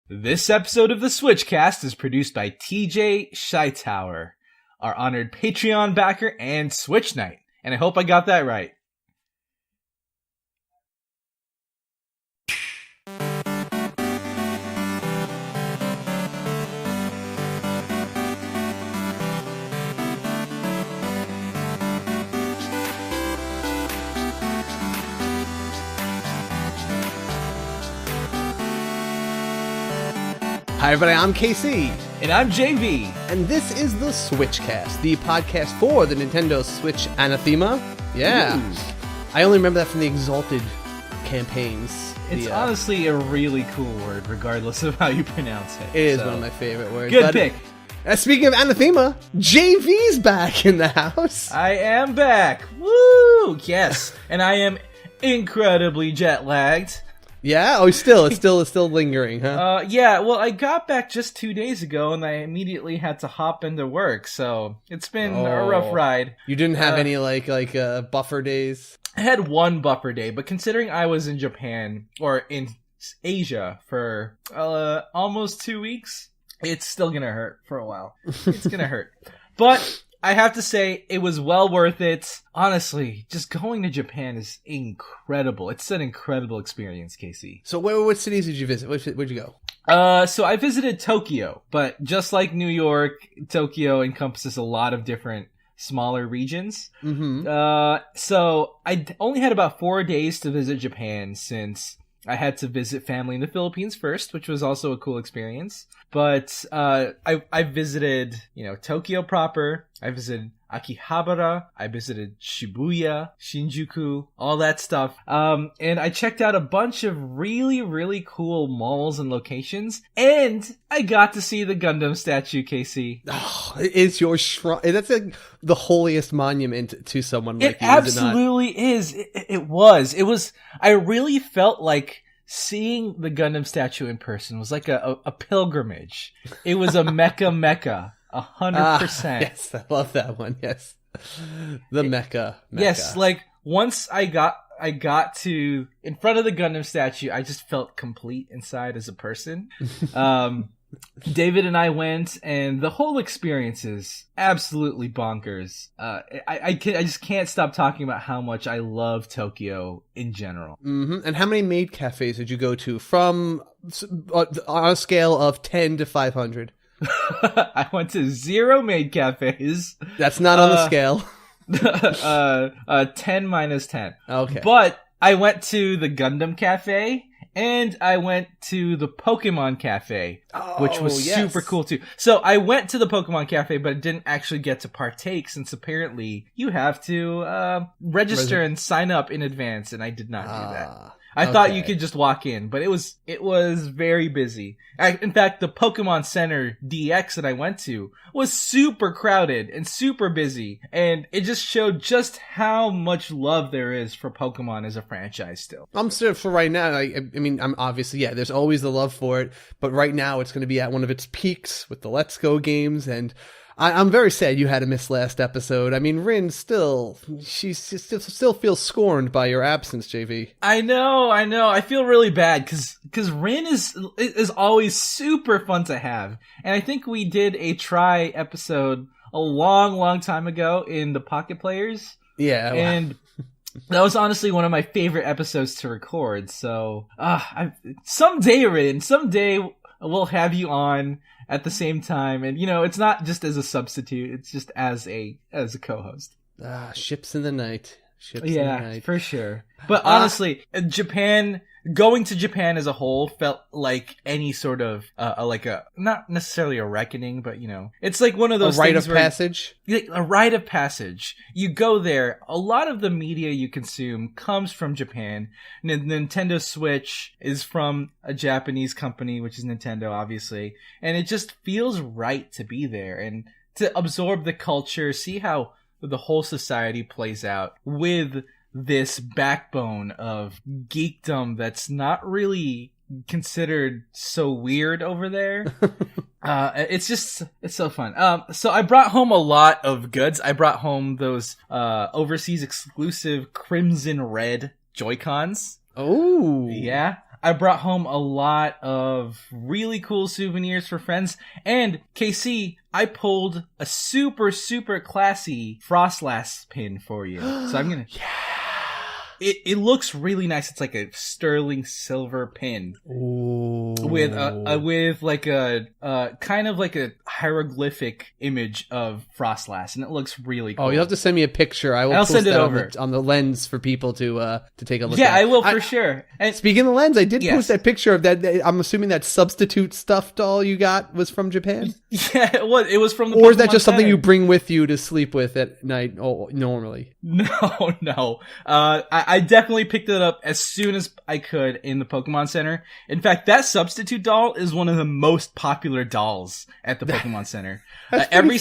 This episode of the SwitchCast is produced by TJ Shytower, our honored Patreon backer and Switch Knight. And I hope I got that right. Hi everybody, I'm KC. And I'm JV. And this is the SwitchCast, the podcast for the Nintendo Switch anathema. Yeah. Ooh. I only remember that from the Exalted campaigns. It's honestly a really cool word, regardless of how you pronounce it. It is one of my favorite words. Good pick. Speaking of anathema, JV's back in the house. I am back. Woo! Yes. And I am incredibly jet-lagged. Yeah? Oh, it's still lingering, huh? Yeah, well, I got back just 2 days ago, and I immediately had to hop into work, so it's been a rough ride. You didn't have any, buffer days? I had one buffer day, but considering I was in Japan, or in Asia, for almost 2 weeks, it's still gonna hurt for a while. It's gonna hurt. But I have to say, it was well worth it. Honestly, just going to Japan is incredible. It's an incredible experience, Casey. So what cities did you visit? Where'd you go? So I visited Tokyo, but just like New York, Tokyo encompasses a lot of different smaller regions. Mm-hmm. So I only had about 4 days to visit Japan since I had to visit family in the Philippines first, which was also a cool experience. But I visited, Tokyo proper. I visited Akihabara. I visited Shibuya, Shinjuku, all that stuff. And I checked out a bunch of really, really cool malls and locations. And I got to see the Gundam statue, Casey. Oh, it's your shrine. That's like the holiest monument to someone like you. It absolutely is. It was. I really felt like seeing the Gundam statue in person was like a pilgrimage. It was a Mecca. 100%. Yes, I love that one. Yes, the Mecca. Yes, like once I got to in front of the Gundam statue, I just felt complete inside as a person. David and I went, and the whole experience is absolutely bonkers. I just can't stop talking about how much I love Tokyo in general. Mm-hmm. And how many maid cafes did you go to from on a scale of 10 to 500? I went to 0 maid cafes. That's not on the scale. 10 minus 10. Okay. But I went to the Gundam Cafe. And I went to the Pokemon Cafe, which was super cool too. So I went to the Pokemon Cafe, but I didn't actually get to partake since apparently you have to register and sign up in advance, and I did not do that. I thought you could just walk in, but it was very busy. In fact, the Pokemon Center DX that I went to was super crowded and super busy, and it just showed just how much love there is for Pokemon as a franchise still. I'm sure for right now, I mean, I'm obviously, there's always the love for it, but right now it's going to be at one of its peaks with the Let's Go games, and I'm very sad you had to miss last episode. I mean, Rin still feels scorned by your absence, JV. I know. I feel really bad because Rin is always super fun to have. And I think we did a try episode a long, long time ago in the Pocket Players. Yeah. And that was honestly one of my favorite episodes to record. So, someday, Rin, we'll have you on at the same time, and it's not just as a substitute, it's just as a co-host. Ships in the night. Yeah, for sure. But honestly, going to Japan as a whole felt like any sort of not necessarily a reckoning, but it's like one of those rite of passage. A rite of passage. You go there. A lot of the media you consume comes from Japan. Nintendo Switch is from a Japanese company, which is Nintendo, obviously, and it just feels right to be there and to absorb the culture, see how the whole society plays out with this backbone of geekdom that's not really considered so weird over there. It's so fun. So I brought home a lot of goods. I brought home those overseas exclusive Crimson Red Joy-Cons. Oh. Yeah. I brought home a lot of really cool souvenirs for friends. And KC, I pulled a super, super classy Frostlass pin for you. So I'm going to... It looks really nice. It's like a sterling silver pin. Ooh. With like a kind of like a hieroglyphic image of Frostlass, and it looks really cool. Oh, you'll have to send me a picture. I'll post send it over on the lens for people to take a look at. Yeah, I will for sure. And speaking of the lens, I did post that picture of that. I'm assuming that substitute stuffed doll you got was from Japan? Yeah, it was. It was from the Or is that just Center. something you bring with you to sleep with at night normally? No. I definitely picked it up as soon as I could in the Pokemon Center. In fact, that substitute doll is one of the most popular dolls at the Pokemon Center. Every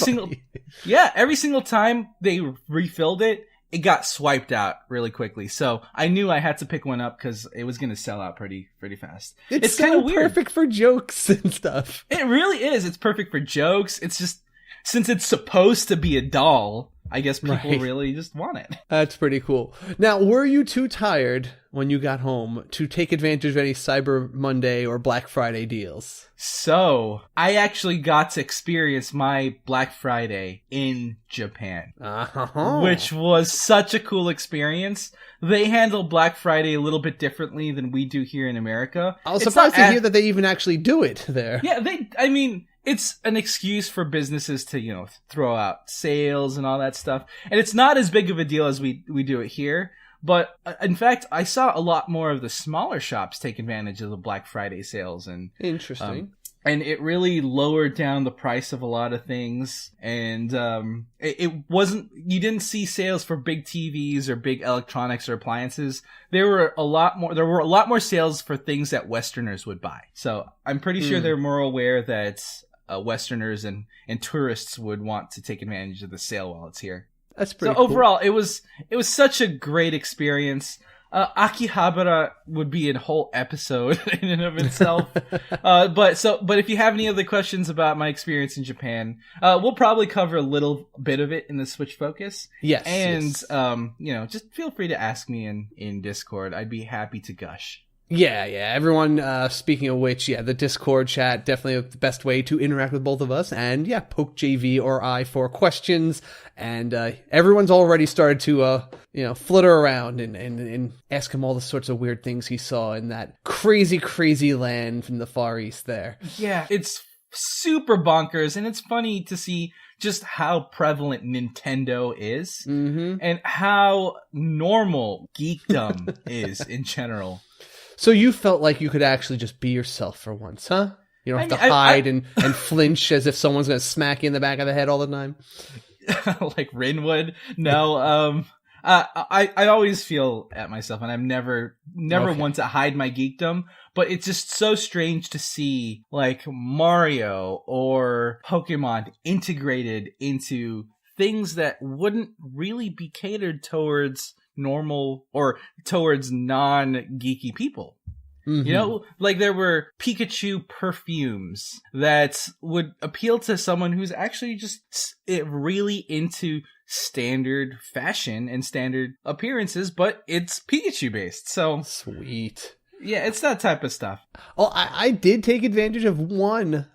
single time they refilled it, it got swiped out really quickly. So I knew I had to pick one up because it was going to sell out pretty fast. It's kind of weird. Perfect for jokes and stuff. It really is. It's perfect for jokes. It's just, since it's supposed to be a doll, I guess people really just want it. That's pretty cool. Now, were you too tired when you got home to take advantage of any Cyber Monday or Black Friday deals? So, I actually got to experience my Black Friday in Japan, which was such a cool experience. They handle Black Friday a little bit differently than we do here in America. I was surprised to hear that they even actually do it there. Yeah, it's an excuse for businesses to, throw out sales and all that stuff. And it's not as big of a deal as we do it here. But in fact, I saw a lot more of the smaller shops take advantage of the Black Friday sales. And interesting. And it really lowered down the price of a lot of things. And it wasn't, you didn't see sales for big TVs or big electronics or appliances. There were a lot more sales for things that Westerners would buy. So I'm pretty sure they're more aware that Westerners and tourists would want to take advantage of the sale while it's here. That's pretty cool. Overall, it was such a great experience. Akihabara would be a whole episode in and of itself. But if you have any other questions about my experience in Japan, we'll probably cover a little bit of it in the Switch Focus. Yes. And, just feel free to ask me in Discord. I'd be happy to gush. Yeah. Everyone, speaking of which, the Discord chat, definitely the best way to interact with both of us. And poke JV or I for questions. And everyone's already started to, flutter around and ask him all the sorts of weird things he saw in that crazy, crazy land from the Far East there. Yeah, it's super bonkers. And it's funny to see just how prevalent Nintendo is and how normal geekdom is in general. So you felt like you could actually just be yourself for once, huh? You don't have to hide and flinch as if someone's going to smack you in the back of the head all the time? Like Rin would? No, I always feel at myself, and I've never want to hide my geekdom, but it's just so strange to see, like, Mario or Pokemon integrated into things that wouldn't really be catered towards normal or towards non-geeky people. Like there were Pikachu perfumes that would appeal to someone who's actually just really into standard fashion and standard appearances, but it's Pikachu based. So sweet. Yeah, it's that type of stuff. Oh, I did take advantage of one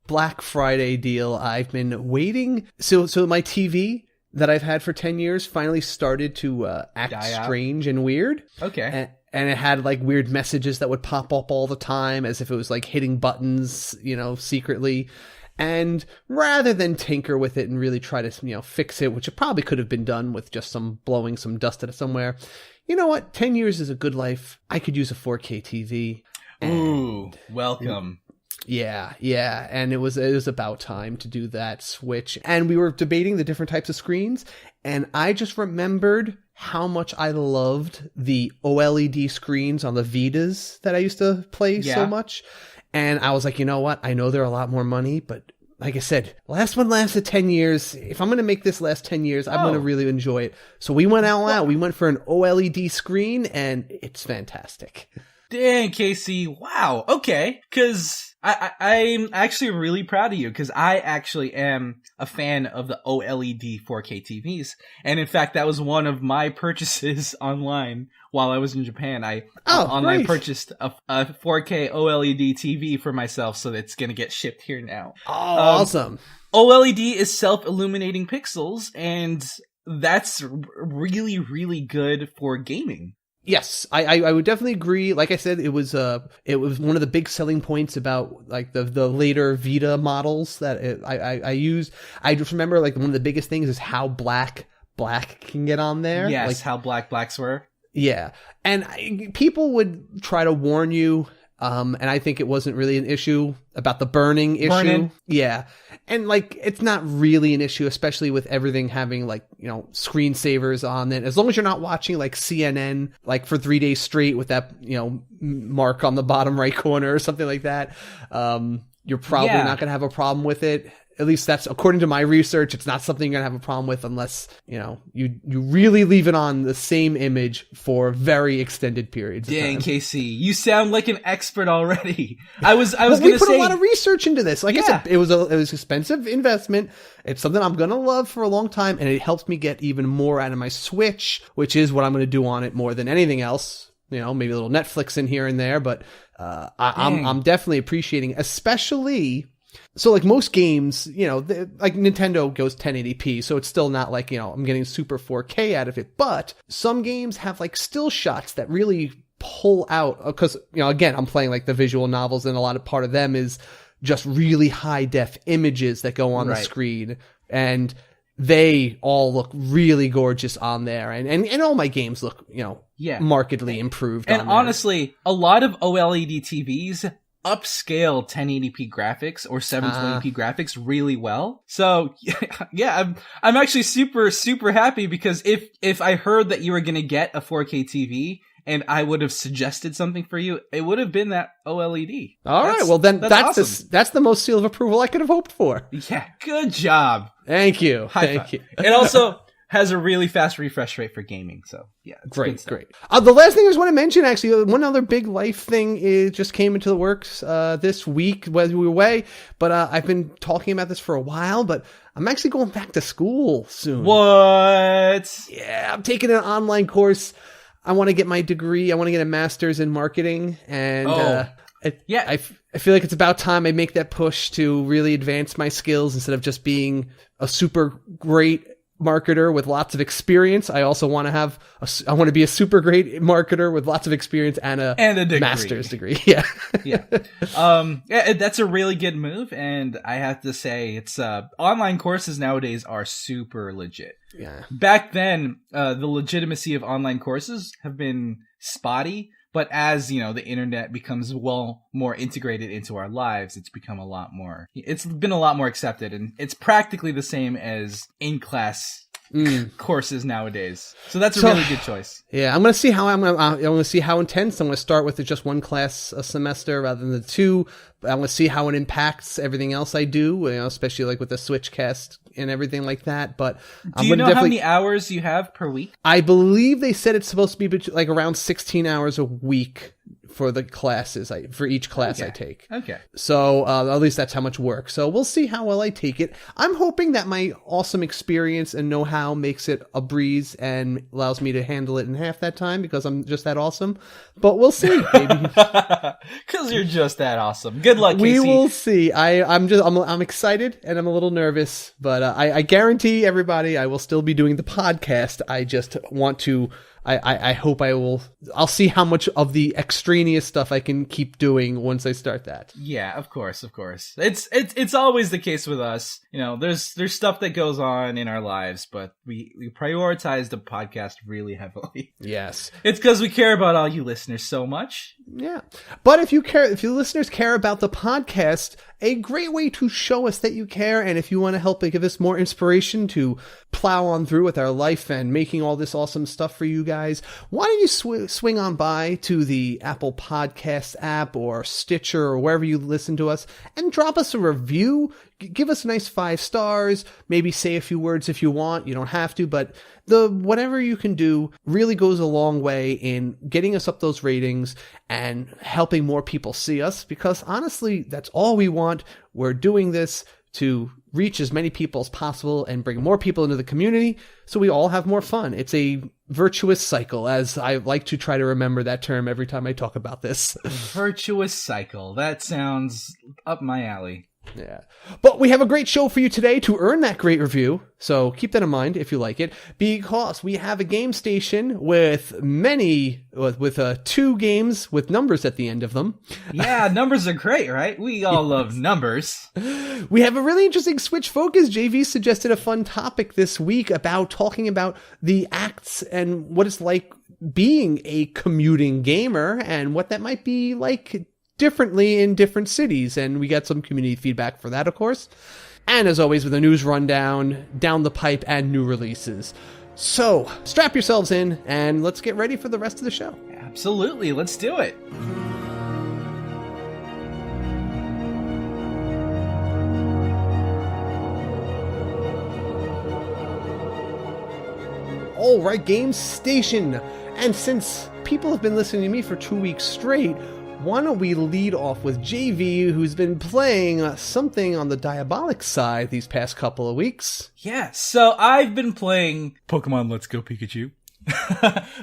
Black Friday deal. I've been waiting. So my TV that I've had for 10 years finally started to act strange and weird. Okay. And it had like weird messages that would pop up all the time as if it was like hitting buttons, secretly. And rather than tinker with it and really try to, fix it, which it probably could have been done with just blowing some dust at it somewhere. You know what? 10 years is a good life. I could use a 4K TV. Ooh, welcome. Yeah. And it was about time to do that switch. And we were debating the different types of screens. And I just remembered how much I loved the OLED screens on the Vitas that I used to play so much. And I was like, you know what? I know they're a lot more money, but like I said, last one lasted 10 years. If I'm going to make this last 10 years, I'm going to really enjoy it. So we went all out. We went for an OLED screen, and it's fantastic. Dang, Casey. Wow. Okay. Because I'm actually really proud of you because I actually am a fan of the OLED 4K TVs. And in fact, that was one of my purchases online while I was in Japan. I online purchased a 4K OLED TV for myself, so it's going to get shipped here now. Oh, awesome. OLED is self-illuminating pixels, and that's really, really good for gaming. Yes, I would definitely agree. Like I said, it was one of the big selling points about like the later Vita models that I used. I just remember like one of the biggest things is how black can get on there. Yes, like, how blacks were. Yeah, and people would try to warn you. And I think it wasn't really an issue about the burning issue. Yeah. And like, it's not really an issue, especially with everything having like, screensavers on it. As long as you're not watching like CNN, like for 3 days straight with that, mark on the bottom right corner or something like that. You're probably not going to have a problem with it. At least that's according to my research. It's not something you're gonna have a problem with unless you really leave it on the same image for very extended periods. Dang, Casey, you sound like an expert already. I was gonna say we put a lot of research into this. Like I said, it was an expensive investment. It's something I'm gonna love for a long time, and it helps me get even more out of my Switch, which is what I'm gonna do on it more than anything else. Maybe a little Netflix in here and there, but I'm definitely appreciating, especially. So like most games, like Nintendo goes 1080p, so it's still not like, I'm getting super 4K out of it. But some games have like still shots that really pull out because, again, I'm playing like the visual novels and a lot of part of them is just really high def images that go on the screen. And they all look really gorgeous on there. And all my games look, markedly improved. And honestly, a lot of OLED TVs upscale 1080p graphics or 720p graphics really well. So yeah, I'm actually super happy because if I heard that you were going to get a 4K TV and I would have suggested something for you, it would have been that OLED. All right, well then that's awesome. That's the most seal of approval I could have hoped for. Yeah, good job. Thank you. Thank you. It also has a really fast refresh rate for gaming, so yeah, it's great. The last thing I just want to mention, actually, one other big life thing just came into the works this week while we were away. But I've been talking about this for a while, but I'm actually going back to school soon. What? Yeah, I'm taking an online course. I want to get my degree. I want to get a master's in marketing, and I feel like it's about time I make that push to really advance my skills instead of just being a super great marketer with lots of experience. I also want to be a super great marketer with lots of experience and a degree. Master's degree. Yeah. That's a really good move. And I have to say it's, online courses nowadays are super legit. Yeah. Back then, the legitimacy of online courses have been spotty. But as, the internet becomes more integrated into our lives, it's been a lot more accepted, and it's practically the same as in-class courses nowadays. So that's a really good choice. Yeah, I'm going to see how I'm going to see how intense. I'm going to start with just one class a semester rather than the two. I'm going to see how it impacts everything else I do, especially like with the SwitchCast and everything like that. But do you know how many hours you have per week? I believe they said it's supposed to be like around 16 hours a week for the classes for each class I take. Okay. So at least that's how much work. So we'll see how well I take it. I'm hoping that my awesome experience and know-how makes it a breeze and allows me to handle it in half that time because I'm just that awesome. But we'll see, baby. Because you're just that awesome. Good luck, Casey. We will see. I'm excited and I'm a little nervous, but I guarantee everybody I will still be doing the podcast. I just want to. I hope I'll see how much of the extraneous stuff I can keep doing once I start that. Yeah, of course. It's always the case with us. There's stuff that goes on in our lives, but we prioritize the podcast really heavily. Yes. It's because we care about all you listeners so much. Yeah. But if you listeners care about the podcast, a great way to show us that you care, and if you want to help give us more inspiration to plow on through with our life and making all this awesome stuff for you guys, why don't you swing on by to the Apple Podcast app or Stitcher or wherever you listen to us and drop us a review. Give us a nice 5 stars, maybe say a few words if you want. You don't have to, but whatever you can do really goes a long way in getting us up those ratings and helping more people see us, because honestly, that's all we want. We're doing this to reach as many people as possible and bring more people into the community so we all have more fun. It's a virtuous cycle, as I like to try to remember that term every time I talk about this. Virtuous cycle. That sounds up my alley. Yeah. But we have a great show for you today to earn that great review. So keep that in mind if you like it, because we have a game station with with 2 games with numbers at the end of them. Yeah, numbers are great, right? We all love numbers. We have a really interesting Switch focus. JV suggested a fun topic this week about talking about the acts and what it's like being a commuting gamer and what that might be like differently in different cities, and we got some community feedback for that, of course. And as always, with a news rundown, down the pipe, and new releases. So, strap yourselves in, and let's get ready for the rest of the show. Absolutely, let's do it. All right, Game Station. And since people have been listening to me for 2 weeks straight, why don't we lead off with JV, who's been playing something on the diabolic side these past couple of weeks. Yeah, so I've been playing Pokemon Let's Go Pikachu.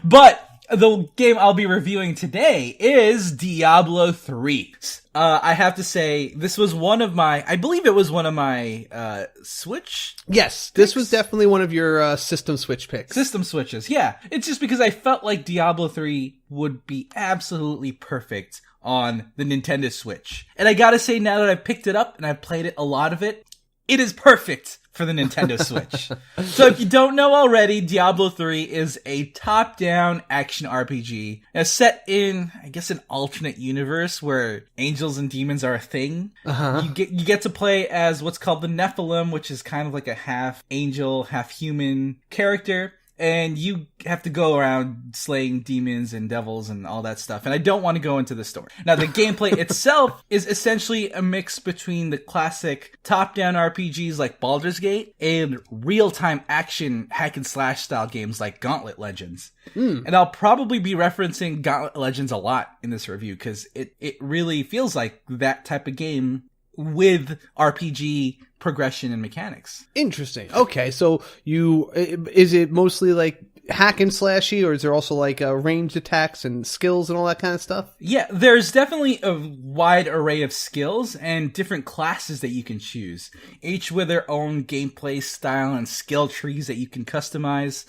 But the game I'll be reviewing today is Diablo III. I have to say, this was I believe it was one of my Switch Yes, picks? This was definitely one of your system Switch picks. System Switches, yeah. It's just because I felt like Diablo 3 would be absolutely perfect on the Nintendo Switch. And I gotta say, now that I've picked it up and I've played it, a lot of it, it is perfect for the Nintendo Switch. So if you don't know already, Diablo 3 is a top-down action RPG set in, I guess, an alternate universe where angels and demons are a thing. Uh-huh. You get to play as what's called the Nephilim, which is kind of like a half angel, half human character. And you have to go around slaying demons and devils and all that stuff. And I don't want to go into the story. Now, the gameplay itself is essentially a mix between the classic top-down RPGs like Baldur's Gate and real-time action hack-and-slash style games like Gauntlet Legends. And I'll probably be referencing Gauntlet Legends a lot in this review because it really feels like that type of game with RPG progression and mechanics. Interesting. Okay, so is it mostly like hack and slashy, or is there also like ranged attacks and skills and all that kind of stuff? Yeah, there's definitely a wide array of skills and different classes that you can choose, each with their own gameplay style and skill trees that you can customize.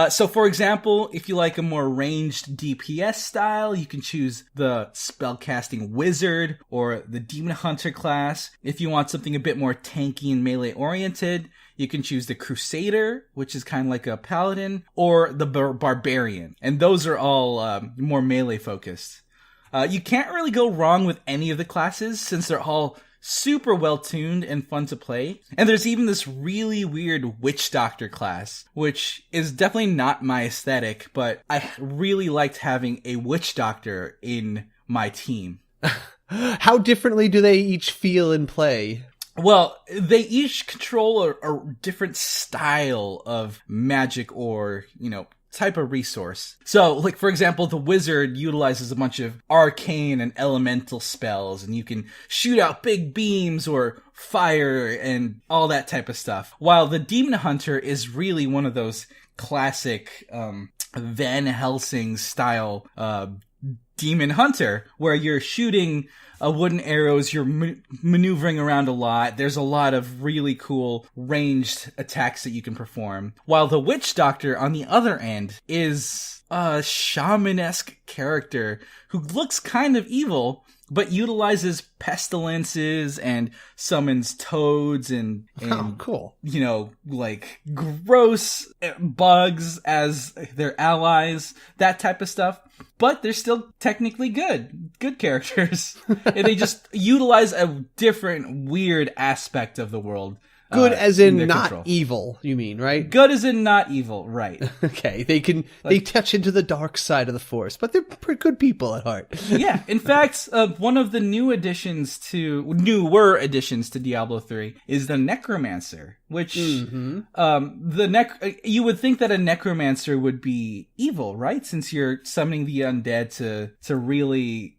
So for example, if you like a more ranged DPS style, you can choose the spellcasting wizard or the demon hunter class. If you want something a bit more tanky and melee oriented, you can choose the crusader, which is kind of like a paladin, or the barbarian. And those are all more melee focused. You can't really go wrong with any of the classes since they're all super well tuned and fun to play. And there's even this really weird witch doctor class, which is definitely not my aesthetic, but I really liked having a witch doctor in my team. How differently do they each feel and play? Well, they each control a different style of magic or, type of resource. So, like, for example, the wizard utilizes a bunch of arcane and elemental spells, and you can shoot out big beams or fire and all that type of stuff. While the demon hunter is really one of those classic Van Helsing style demon hunter, where you're shooting wooden arrows, you're maneuvering around a lot. There's a lot of really cool ranged attacks that you can perform. While the witch doctor, on the other end, is a shaman-esque character who looks kind of evil, but utilizes pestilences and summons toads and oh, cool. Like gross bugs as their allies, that type of stuff. But they're still technically good characters. And they just utilize a different weird aspect of the world Good as in not control. evil, you mean, right? Good as in not evil, right. Okay, they touch into the dark side of the Force, but they're pretty good people at heart. Yeah, in fact, one of the newer additions to Diablo 3 is the Necromancer, which you would think that a Necromancer would be evil, right? Since you're summoning the undead to really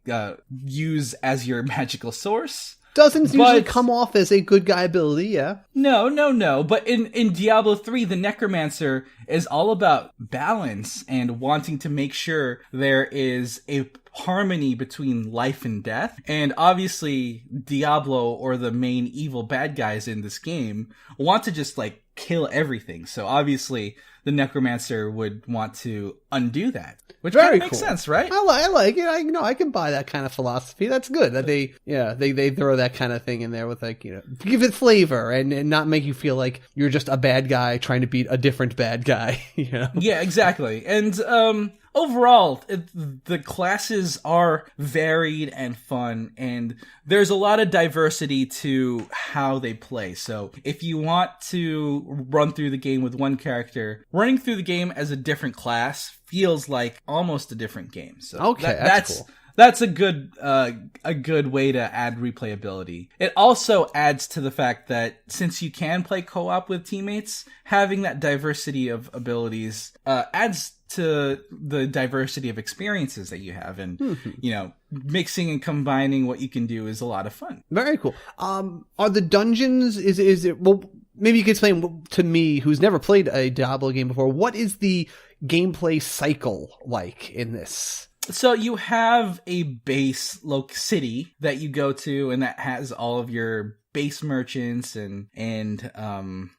use as your magical source. Doesn't usually come off as a good guy ability, yeah. No. But in Diablo 3, the Necromancer is all about balance and wanting to make sure there is a harmony between life and death. And obviously, Diablo, or the main evil bad guys in this game, want to just, like, kill everything. So obviously, the Necromancer would want to undo that. Which kind of makes sense, right? I like it. I can buy that kind of philosophy. That's good. That they throw that kind of thing in there with, like, give it flavor and not make you feel like you're just a bad guy trying to beat a different bad guy. Yeah, exactly. And overall, the classes are varied and fun, and there's a lot of diversity to how they play. So if you want to run through the game with one character, running through the game as a different class feels like almost a different game. So okay, that's cool. That's a good way to add replayability. It also adds to the fact that since you can play co-op with teammates, having that diversity of abilities adds to the diversity of experiences that you have, and mixing and combining what you can do is a lot of fun. Very cool. Are the dungeons? Is it? Well, maybe you could explain to me, who's never played a Diablo game before. What is the gameplay cycle like in this? So you have a base city that you go to, and that has all of your base merchants and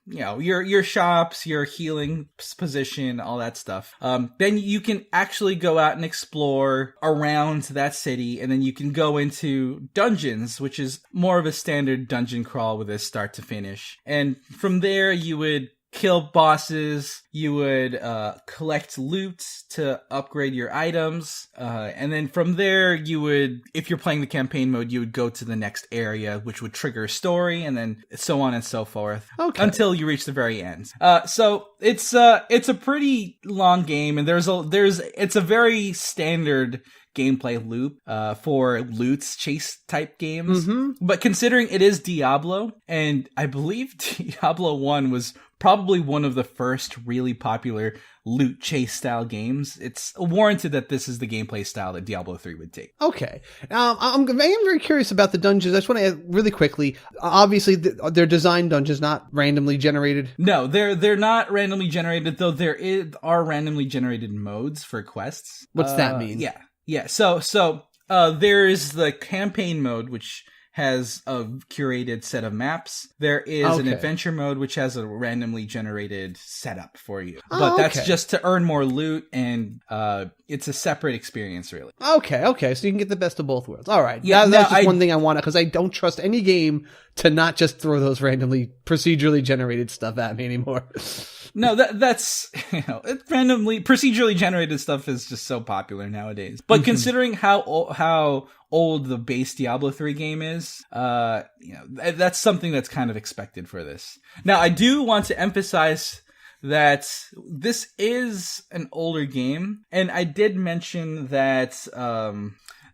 your shops, your healing position, all that stuff. Then you can actually go out and explore around that city, and then you can go into dungeons, which is more of a standard dungeon crawl with a start to finish. And from there, you would kill bosses, you would collect loot to upgrade your items, and then from there you would, if you're playing the campaign mode, you would go to the next area, which would trigger a story, and then so on and so forth, until you reach the very end. So it's a pretty long game, and it's a very standard gameplay loop for loots chase type games. But considering it is Diablo, and I believe Diablo 1 was probably one of the first really popular loot chase style games, it's warranted that this is the gameplay style that Diablo 3 would take. Okay. I am very curious about the dungeons. I just want to add really quickly. Obviously, they're designed dungeons, not randomly generated. No, they're not randomly generated, though there are randomly generated modes for quests. What's that mean? Yeah. So there is the campaign mode, which has a curated set of maps. There is an adventure mode, which has a randomly generated setup for you. But that's just to earn more loot, and it's a separate experience, really. Okay. So you can get the best of both worlds. All right. Yeah, that's just one thing I want, because I don't trust any game to not just throw those randomly, procedurally generated stuff at me anymore. No, that's randomly procedurally generated stuff is just so popular nowadays. But considering how old the base Diablo 3 game is, that's something that's kind of expected for this. Now, I do want to emphasize that this is an older game, and I did mention that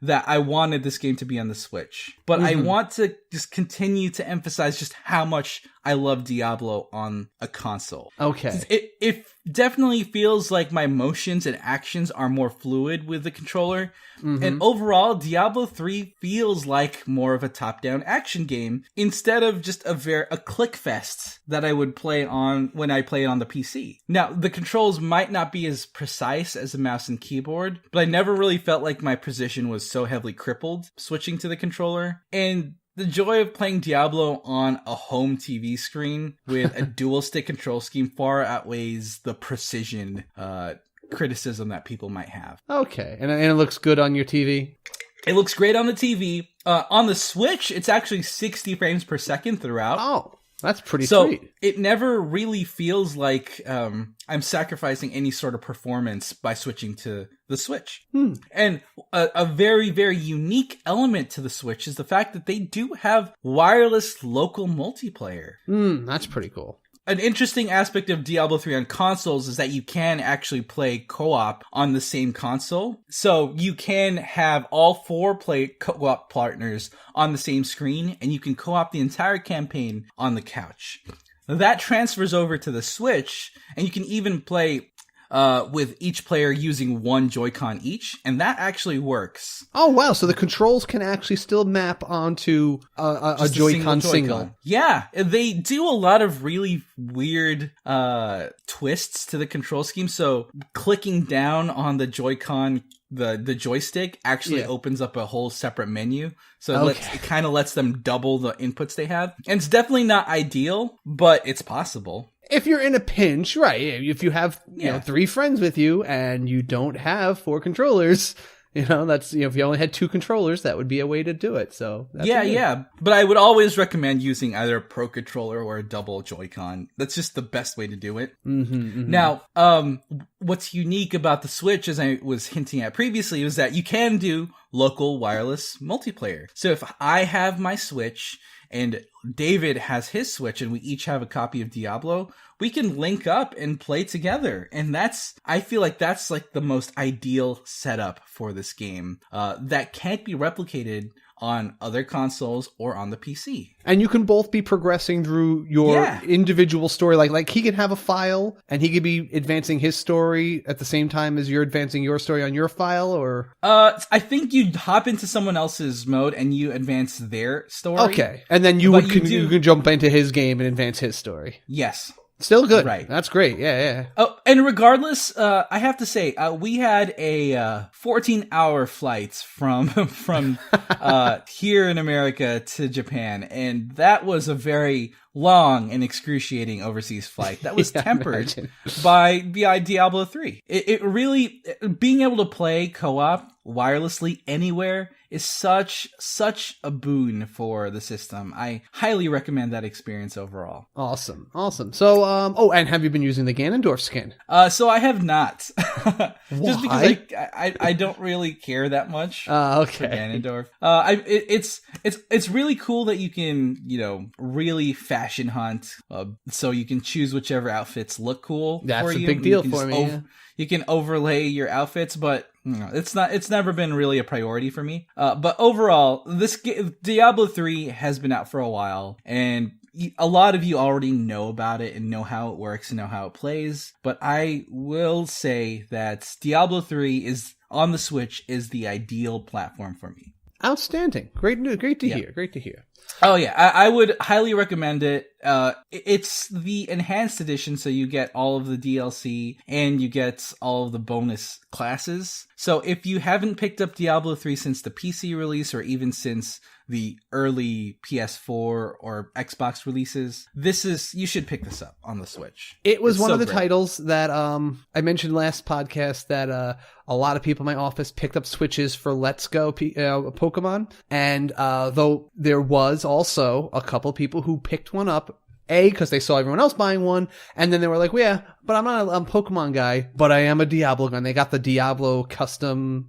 that I wanted this game to be on the Switch. But I want to just continue to emphasize just how much I love Diablo on a console. Okay. It definitely feels like my motions and actions are more fluid with the controller. And overall, Diablo 3 feels like more of a top-down action game instead of just a click fest that I would play on when I play it on the PC. Now, the controls might not be as precise as a mouse and keyboard, but I never really felt like my position was so heavily crippled switching to the controller. And the joy of playing Diablo on a home TV screen with a dual stick control scheme far outweighs the precision criticism that people might have. Okay, and it looks good on your TV? It looks great on the TV. On the Switch, it's actually 60 frames per second throughout. Oh. That's pretty so sweet. It never really feels like I'm sacrificing any sort of performance by switching to the Switch. And a very, very unique element to the Switch is the fact that they do have wireless local multiplayer. That's pretty cool. An interesting aspect of Diablo 3 on consoles is that you can actually play co-op on the same console. So you can have all 4 play co-op partners on the same screen, and you can co-op the entire campaign on the couch. That transfers over to the Switch, and you can even play with each player using 1 Joy-Con each, and that actually works. Oh, wow. So the controls can actually still map onto a Joy-Con single. Yeah, they do a lot of really weird twists to the control scheme. So clicking down on the Joy-Con, the joystick actually opens up a whole separate menu. So it kind of lets them double the inputs they have. And it's definitely not ideal, but it's possible. If you're in a pinch, right? If you have 3 friends with you and you don't have 4 controllers, that's if you only had 2 controllers, that would be a way to do it. So yeah. But I would always recommend using either a Pro Controller or a double Joy-Con. That's just the best way to do it. Now, what's unique about the Switch, as I was hinting at previously, was that you can do local wireless multiplayer. So if I have my Switch and David has his Switch and we each have a copy of Diablo, we can link up and play together. And I feel like that's like the most ideal setup for this game that can't be replicated on other consoles or on the PC. And you can both be progressing through your individual story. Like he can have a file and he could be advancing his story at the same time as you're advancing your story on your file, or? I think you hop into someone else's mode and you advance their story. Okay. And then you can jump into his game and advance his story. Yes. Still good. Right. That's great. Yeah. Oh, and regardless, I have to say, we had a 14-hour flight from here in America to Japan, and that was a very long and excruciating overseas flight that was tempered by Diablo 3. It really, being able to play co-op wirelessly anywhere is such a boon for the system. I highly recommend that experience overall. Awesome. So, and have you been using the Ganondorf skin? So I have not. Why? Just because I don't really care that much. Okay. For Ganondorf. It's really cool that you can, really fashion hunt. So you can choose whichever outfits look cool. That's for a you. big deal for me. You can overlay your outfits, but it's never been really a priority for me. But overall, Diablo 3 has been out for a while, and a lot of you already know about it and know how it works and know how it plays. But I will say that Diablo 3 on the Switch is the ideal platform for me. Outstanding. Great to hear. Oh yeah, I would highly recommend it. It's the enhanced edition, so you get all of the DLC and you get all of the bonus classes. So if you haven't picked up Diablo 3 since the PC release, or even since the early PS4 or Xbox releases, you should pick this up on the Switch. It was one of the titles that I mentioned last podcast that a lot of people in my office picked up Switches for Let's Go Pokemon, and though there was also a couple people who picked one up, because they saw everyone else buying one, and then they were like, well, yeah, but I'm not a Pokemon guy, but I am a Diablo guy. And they got the Diablo custom,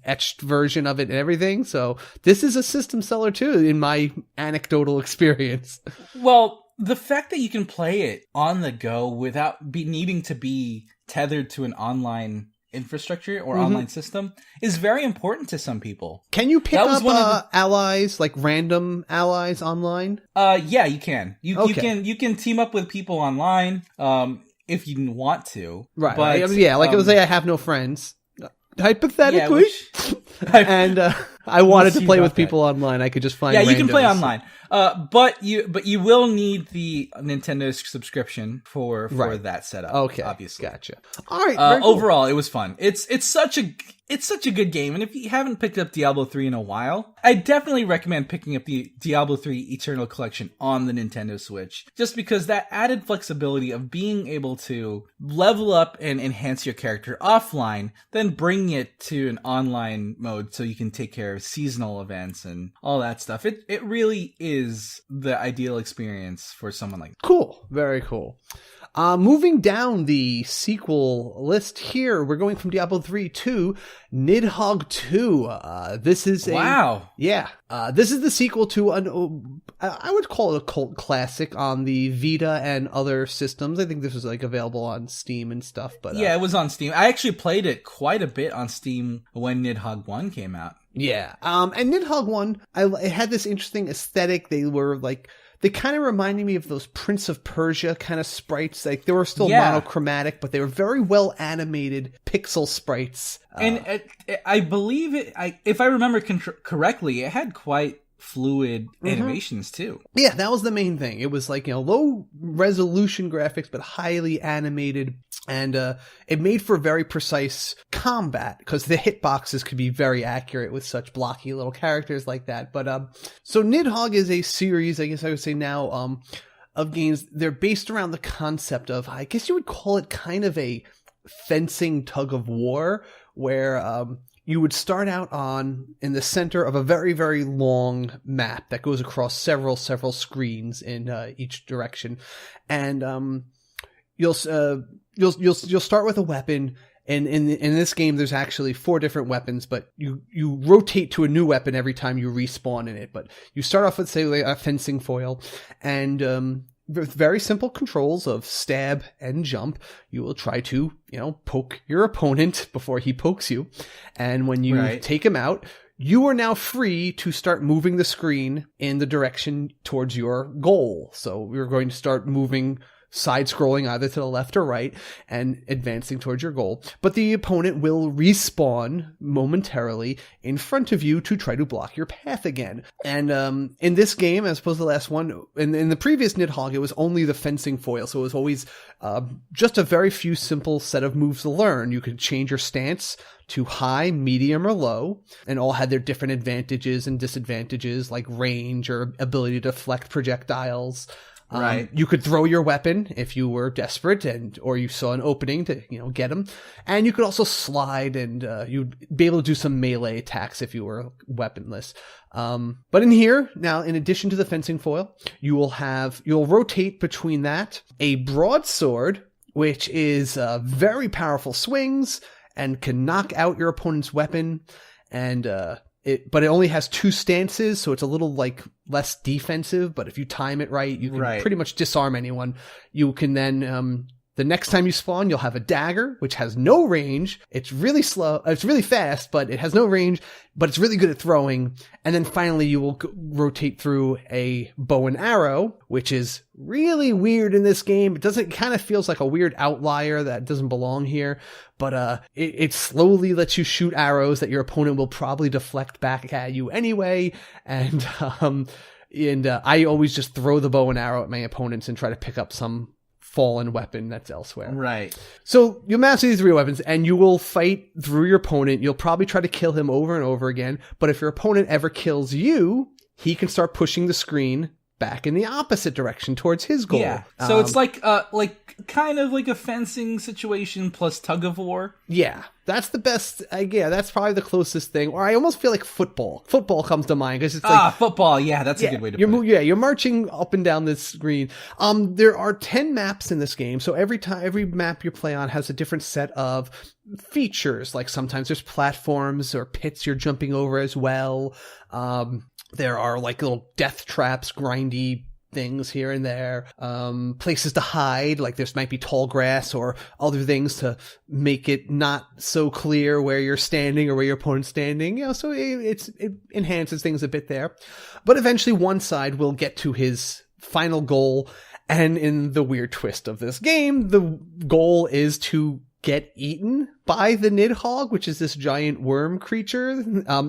etched version of it and everything. So this is a system seller too, in my anecdotal experience. Well, the fact that you can play it on the go without needing to be tethered to an online infrastructure or online system is very important to some people. Can you pick up allies, like random allies online? Yeah, you can. You can team up with people online if you want to. Right. But, it was like I have no friends. Hypothetically. And I wanted to play with people online. I could just find you can play online. But you will need the Nintendo subscription for that setup. Okay, obviously. Gotcha. All right. Overall, it was fun. It's such a good game, and if you haven't picked up Diablo 3 in a while, I definitely recommend picking up the Diablo 3 Eternal Collection on the Nintendo Switch, just because that added flexibility of being able to level up and enhance your character offline, then bring it to an online mode so you can take care of seasonal events and all that stuff. It really is is the ideal experience for someone like that. Cool. Very cool. Moving down the sequel list here, we're going from Diablo 3 to Nidhogg 2. This is Wow. Yeah. This is the sequel to I would call it a cult classic on the Vita and other systems. I think this was like available on Steam and stuff. But yeah, it was on Steam. I actually played it quite a bit on Steam when Nidhogg 1 came out. Yeah. And Nidhogg 1, it had this interesting aesthetic. They kind of reminded me of those Prince of Persia kind of sprites. Like, they were still monochromatic, but they were very well animated pixel sprites. And I believe if I remember correctly, it had quite fluid animations too. Yeah, that was the main thing. It was like, low resolution graphics, but highly animated. And it made for very precise combat because the hitboxes could be very accurate with such blocky little characters like that. But so Nidhogg is a series, I guess I would say now, of games. They're based around the concept of, I guess you would call it kind of a fencing tug of war, where you would start out in the center of a very, very long map that goes across several screens in each direction, and you'll start with a weapon. And in this game, there's actually 4 different weapons, but you rotate to a new weapon every time you respawn in it. But you start off with, say, like a fencing foil, and with very simple controls of stab and jump, you will try to, poke your opponent before he pokes you. And when you take him out, you are now free to start moving the screen in the direction towards your goal. So we're going to start moving side-scrolling either to the left or right and advancing towards your goal. But the opponent will respawn momentarily in front of you to try to block your path again. And in this game, as opposed to the last one, in the previous Nidhogg, it was only the fencing foil, so it was always just a very few simple set of moves to learn. You could change your stance to high, medium, or low, and all had their different advantages and disadvantages, like range or ability to deflect projectiles. Right. You could throw your weapon if you were desperate or you saw an opening to, get them. And you could also slide and, you'd be able to do some melee attacks if you were weaponless. But in here, now, in addition to the fencing foil, you'll rotate between that, a broadsword, which is, very powerful swings and can knock out your opponent's weapon, and, but it only has 2 stances, so it's a little less defensive. But if you time it right, you can pretty much disarm anyone. You can then, the next time you spawn, you'll have a dagger, which has no range. It's really slow. It's really fast, but it has no range, but it's really good at throwing. And then finally, you will rotate through a bow and arrow, which is really weird in this game. It kind of feels like a weird outlier that doesn't belong here. But it slowly lets you shoot arrows that your opponent will probably deflect back at you anyway. And I always just throw the bow and arrow at my opponents and try to pick up some fallen weapon that's elsewhere. Right. So you'll master these 3 weapons and you will fight through your opponent. You'll probably try to kill him over and over again. But if your opponent ever kills you, he can start pushing the screen back in the opposite direction towards his goal. Yeah. So it's like kind of like a fencing situation plus tug of war. Yeah. That's the best. That's probably the closest thing. Or I almost feel like football. Football comes to mind because it's like football. Yeah, that's a good way to put it. Yeah, you're marching up and down this screen. There are 10 maps in this game, so every map you play on has a different set of features. Like sometimes there's platforms or pits you're jumping over as well. There are like little death traps, grindy things here and there, places to hide, like there might be tall grass or other things to make it not so clear where you're standing or where your opponent's standing, so it enhances things a bit there. But eventually one side will get to his final goal, and in the weird twist of this game, the goal is to get eaten by the Nidhogg, which is this giant worm creature.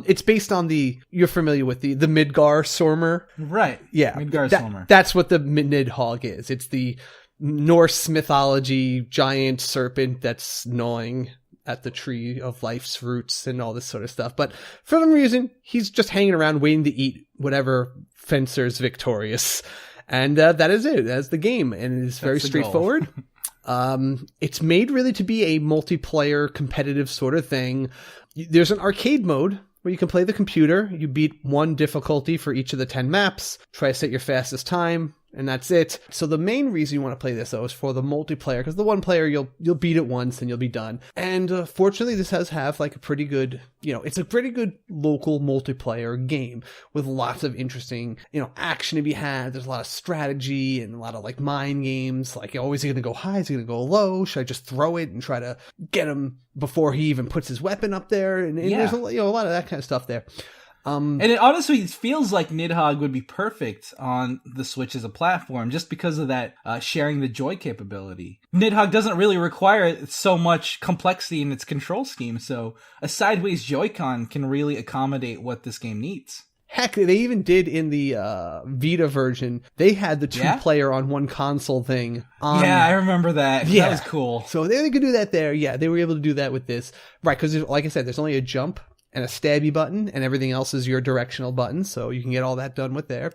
It's based on you're familiar with the Midgar Sormer. Right. Yeah. Midgar Sormer. That's what the Nidhogg is. It's the Norse mythology giant serpent that's gnawing at the tree of life's roots and all this sort of stuff. But for some reason, he's just hanging around waiting to eat whatever fencer's victorious. And that is it. That's the game. And it's very straightforward. It's made really to be a multiplayer competitive sort of thing. There's an arcade mode where you can play the computer. You beat one difficulty for each of the 10 maps, try to set your fastest time, and that's it. So the main reason you want to play this, though, is for the multiplayer, because the one player, you'll beat it once and you'll be done. And fortunately, this does have like a pretty good, it's a pretty good local multiplayer game with lots of interesting, action to be had. There's a lot of strategy and a lot of like mind games. Like, oh, is he going to go high? Is he going to go low? Should I just throw it and try to get him before he even puts his weapon up there? And there's a lot of that kind of stuff there. And it honestly feels like Nidhogg would be perfect on the Switch as a platform just because of that sharing the joy capability. Nidhogg doesn't really require so much complexity in its control scheme, so a sideways Joy-Con can really accommodate what this game needs. Heck, they even did in the Vita version, they had the two-player on one console thing. Yeah, I remember that. Yeah. That was cool. So they could do that there. Yeah, they were able to do that with this. Right, because like I said, there's only a jump and a stabby button, and everything else is your directional button, so you can get all that done with there.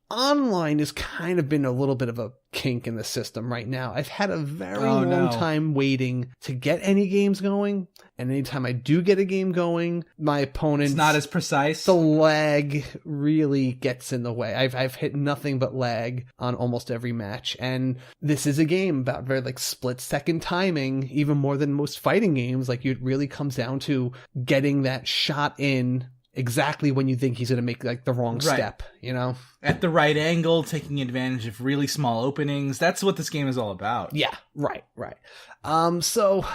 Online has kind of been a little bit of a kink in the system right now. I've had a very long time waiting to get any games going, and anytime I do get a game going, my opponent... It's not as precise. The lag really gets in the way. I've hit nothing but lag on almost every match, and this is a game about very like split-second timing, even more than most fighting games. Like, it really comes down to getting that shot in exactly when you think he's going to make like the wrong step, At the right angle, taking advantage of really small openings. That's what this game is all about. Yeah, right. So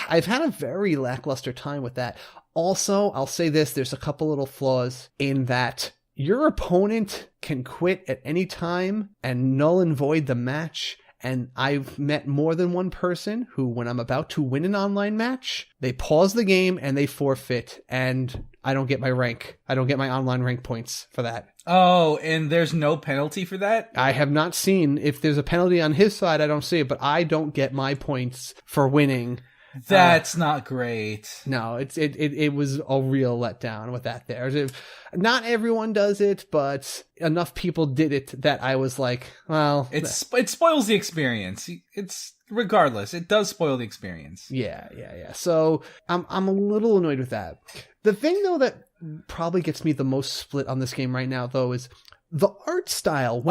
I've had a very lackluster time with that. Also, I'll say this, there's a couple little flaws in that your opponent can quit at any time and null and void the match. And I've met more than one person who, when I'm about to win an online match, they pause the game and they forfeit, and I don't get my rank. I don't get my online rank points for that. Oh, and there's no penalty for that? I have not seen. If there's a penalty on his side, I don't see it, but I don't get my points for winning. That's not great. No, it was a real letdown with that there. Not everyone does it, but enough people did it that I was like, well... It spoils the experience. It's regardless, it does spoil the experience. Yeah. So I'm a little annoyed with that. The thing, though, that probably gets me the most split on this game right now, though, is the art style.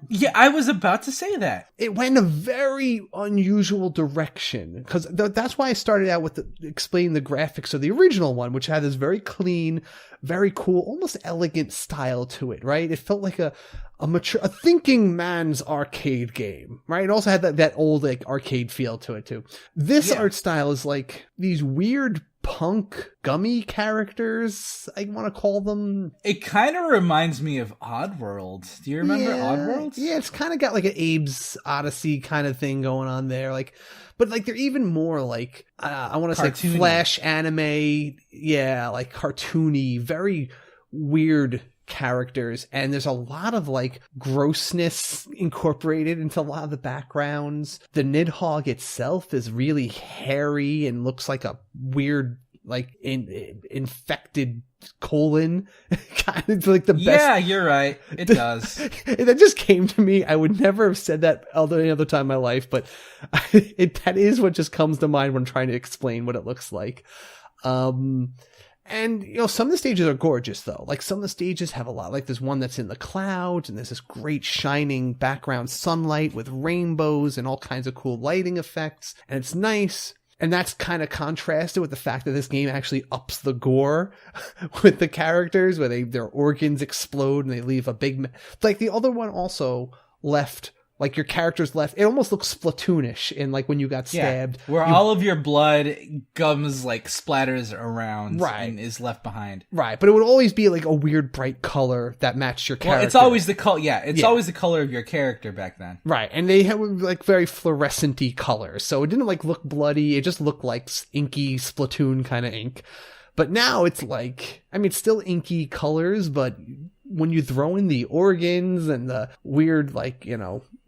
Yeah, I was about to say that. It went in a very unusual direction, because that's why I started out with explaining the graphics of the original one, which had this very clean, very cool, almost elegant style to it, right? It felt like a thinking man's arcade game, right? It also had that old like arcade feel to it too. This art style is like these weird punk gummy characters, I want to call them. It kind of reminds me of Oddworld. Do you remember Oddworld? Yeah, it's kind of got like an Abe's Odyssey kind of thing going on there, like, but like they're even more like I want to say Flash anime, like cartoony, very weird characters, and there's a lot of like grossness incorporated into a lot of the backgrounds. The Nidhogg itself is really hairy and looks like a weird like infected colon. Kind of like the best. Yeah, you're right. It does. That just came to me. I would never have said that any other time in my life, but that is what just comes to mind when trying to explain what it looks like. And, some of the stages are gorgeous, though. Like, some of the stages have a lot. Like, there's one that's in the clouds, and there's this great shining background sunlight with rainbows and all kinds of cool lighting effects. And it's nice. And that's kind of contrasted with the fact that this game actually ups the gore with the characters, where their organs explode and they leave a big... Like, the other one also left... Like, your character's left, it almost looks Splatoonish in, like, when you got stabbed. Where all of your blood gums, like, splatters around and is left behind. Right, but it would always be, like, a weird bright color that matched your character. Well, it's always the color, always the color of your character back then. Right, and they had, like, very fluorescent-y colors, so it didn't, like, look bloody, it just looked like inky Splatoon kind of ink. But now it's, like, I mean, it's still inky colors, but when you throw in the organs and the weird, like,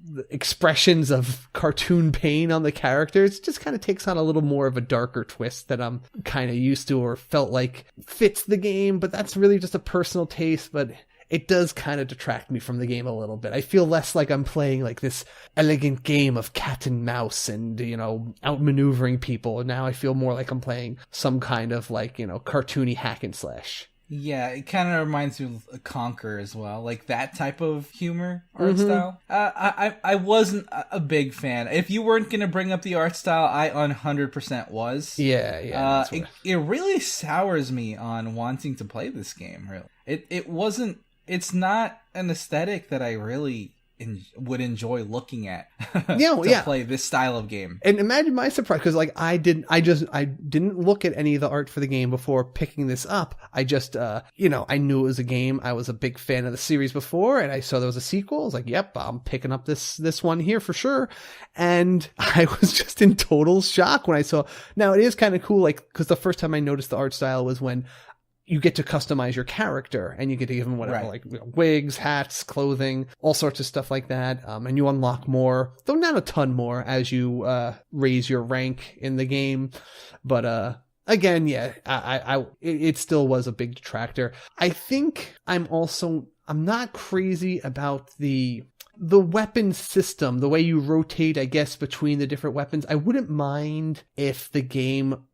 the expressions of cartoon pain on the characters, it just kind of takes on a little more of a darker twist that I'm kind of used to or felt like fits the game, but that's really just a personal taste. But it does kind of detract me from the game a little bit. I feel less like I'm playing like this elegant game of cat and mouse and, outmaneuvering people. And now I feel more like I'm playing some kind of like, cartoony hack and slash. Yeah, it kind of reminds me of Conquer as well, like that type of humor art style. I wasn't a big fan. If you weren't gonna bring up the art style, I 100% was. Yeah. It really sours me on wanting to play this game. Really, it wasn't. It's not an aesthetic that I really would enjoy looking at play this style of game. And imagine my surprise, because like I didn't look at any of the art for the game before picking this up. I just I knew it was a game. I was a big fan of the series before, and I saw there was a sequel. I was like, yep, I'm picking up this one here for sure. And I was just in total shock when I saw. Now it is kind of cool, like, because the first time I noticed the art style was when you get to customize your character, and you get to give them whatever, like wigs, hats, clothing, all sorts of stuff like that. And you unlock more, though not a ton more, as you raise your rank in the game. But again, it still was a big detractor. I think I'm not crazy about the weapon system, the way you rotate, I guess, between the different weapons. I wouldn't mind if the game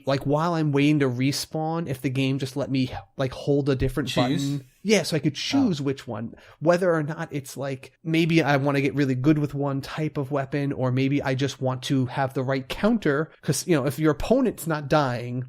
like while I'm waiting to respawn, if the game just let me like hold a different button. Yeah, so I could choose which one, whether or not it's like, maybe I want to get really good with one type of weapon, or maybe I just want to have the right counter. Because, if your opponent's not dying,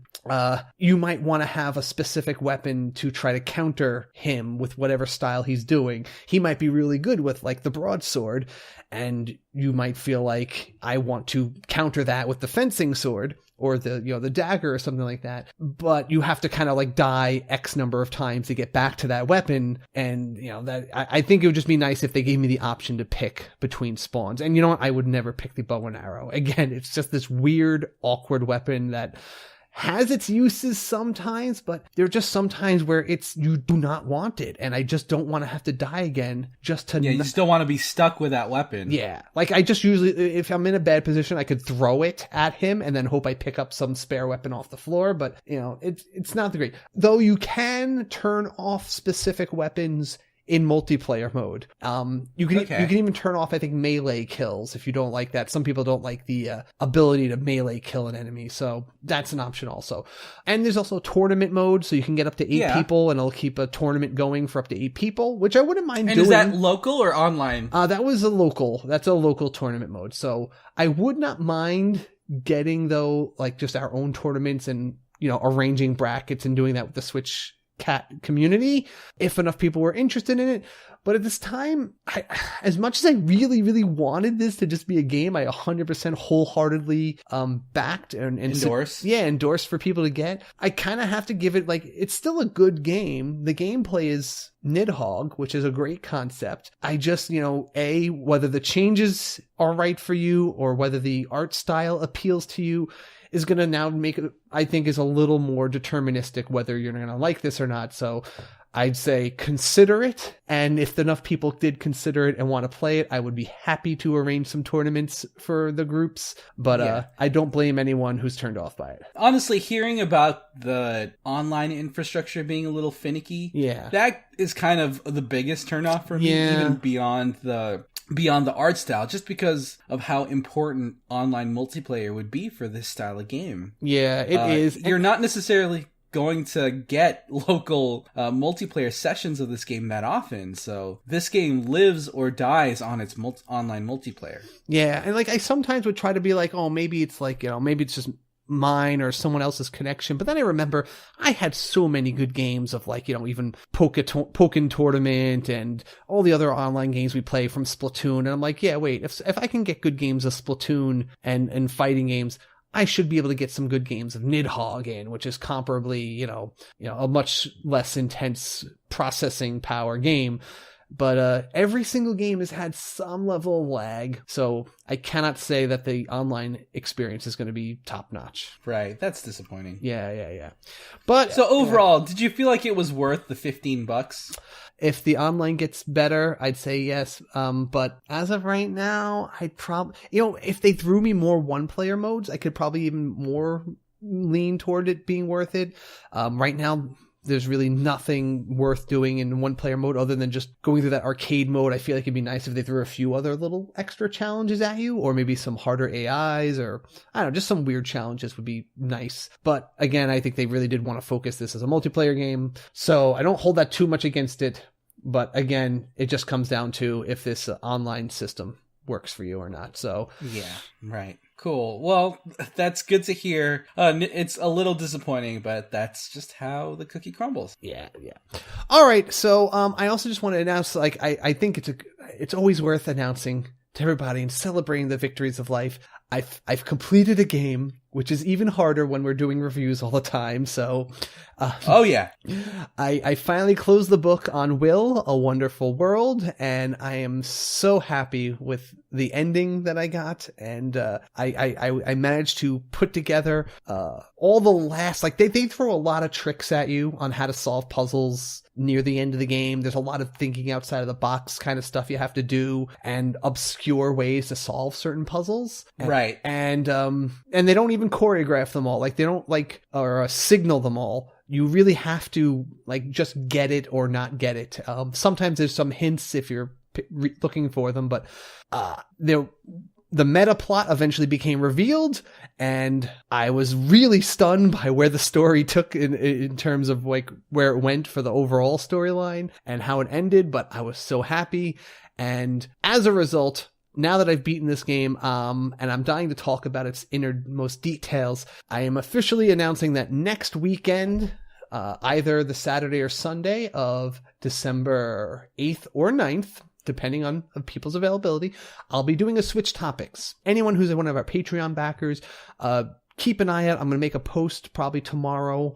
you might want to have a specific weapon to try to counter him with whatever style he's doing. He might be really good with like the broadsword, and you might feel like, I want to counter that with the fencing sword, or the dagger or something like that. But you have to kind of like die X number of times to get back to that weapon. And, that I think it would just be nice if they gave me the option to pick between spawns. And you know what? I would never pick the bow and arrow. Again, it's just this weird, awkward weapon that has its uses sometimes, but there are just some times where you do not want it, and I just don't want to have to die again just to... Yeah, you just don't want to be stuck with that weapon. Yeah, like I just usually, if I'm in a bad position, I could throw it at him and then hope I pick up some spare weapon off the floor, but, it's not the great. Though you can turn off specific weapons in multiplayer mode. You can even turn off, I think, melee kills if you don't like that. Some people don't like the ability to melee kill an enemy, so that's an option also. And there's also tournament mode, so you can get up to 8 people, and it'll keep a tournament going for up to 8 people, which I wouldn't mind doing. And is that local or online? That was that's a local tournament mode, so I would not mind getting, though, like just our own tournaments and, arranging brackets and doing that with the Switch cat community if enough people were interested in it. But at this time, as much as I really, really wanted this to just be a game I 100% wholeheartedly backed and endorsed for people to get, I kind of have to give it, like, it's still a good game. The gameplay is Nidhogg, which is a great concept. I just, whether the changes are right for you or whether the art style appeals to you is going to now make it, I think, is a little more deterministic whether you're going to like this or not. So I'd say consider it. And if enough people did consider it and want to play it, I would be happy to arrange some tournaments for the groups. But I don't blame anyone who's turned off by it. Honestly, hearing about the online infrastructure being a little finicky, that is kind of the biggest turnoff for me, even beyond the art style, just because of how important online multiplayer would be for this style of game. Yeah, it is. You're not necessarily going to get local multiplayer sessions of this game that often, so this game lives or dies on its online multiplayer. Yeah, and like I sometimes would try to be like, oh, maybe it's like, maybe it's just mine or someone else's connection. But then I remember I had so many good games of like, even Pokken Tournament and all the other online games we play from Splatoon. And I'm like, yeah, wait, if I can get good games of Splatoon and fighting games, I should be able to get some good games of Nidhogg in, which is comparably, a much less intense processing power game. But every single game has had some level of lag, so I cannot say that the online experience is going to be top notch. Right, that's disappointing. Yeah. But so overall, did you feel like it was worth the $15? If the online gets better, I'd say yes. But as of right now, I'd probably, if they threw me more one-player modes, I could probably even more lean toward it being worth it. Right now, there's really nothing worth doing in one player mode other than just going through that arcade mode. I feel like it'd be nice if they threw a few other little extra challenges at you, or maybe some harder AIs, or I don't know, just some weird challenges would be nice. But again, I think they really did want to focus this as a multiplayer game, so I don't hold that too much against it. But again, it just comes down to if this online system works for you or not. So yeah, right. Cool. Well, that's good to hear. It's a little disappointing, but that's just how the cookie crumbles. Yeah. All right. So I also just want to announce, like, I think it's always worth announcing to everybody and celebrating the victories of life. I've completed a game, which is even harder when we're doing reviews all the time. So, oh yeah, I finally closed the book on Will, A Wonderful World, and I am so happy with the ending that I got. And I managed to put together all the last, like, they throw a lot of tricks at you on how to solve puzzles near the end of the game. There's a lot of thinking outside of the box kind of stuff you have to do, and obscure ways to solve certain puzzles. Right. And they don't even choreograph them all. Like, they don't or signal them all. You really have to, like, just get it or not get it. Sometimes there's some hints if you're looking for them, but the meta plot eventually became revealed, and I was really stunned by where the story took in terms of, like, where it went for the overall storyline and how it ended. But I was so happy, and as a result, now that I've beaten this game, and I'm dying to talk about its innermost details, I am officially announcing that next weekend, either the Saturday or Sunday of December 8th or 9th, depending on people's availability, I'll be doing a Switch Topics. Anyone who's one of our Patreon backers, keep an eye out. I'm going to make a post probably tomorrow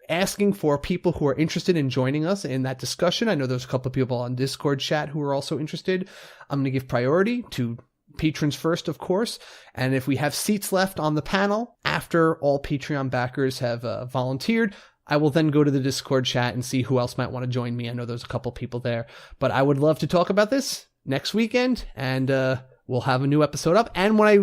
asking for people who are interested in joining us in that discussion. I know there's a couple of people on Discord chat who are also interested. I'm going to give priority to patrons first, of course. And if we have seats left on the panel after all Patreon backers have volunteered, I will then go to the Discord chat and see who else might want to join me. I know there's a couple people there, but I would love to talk about this next weekend, and we'll have a new episode up. And when I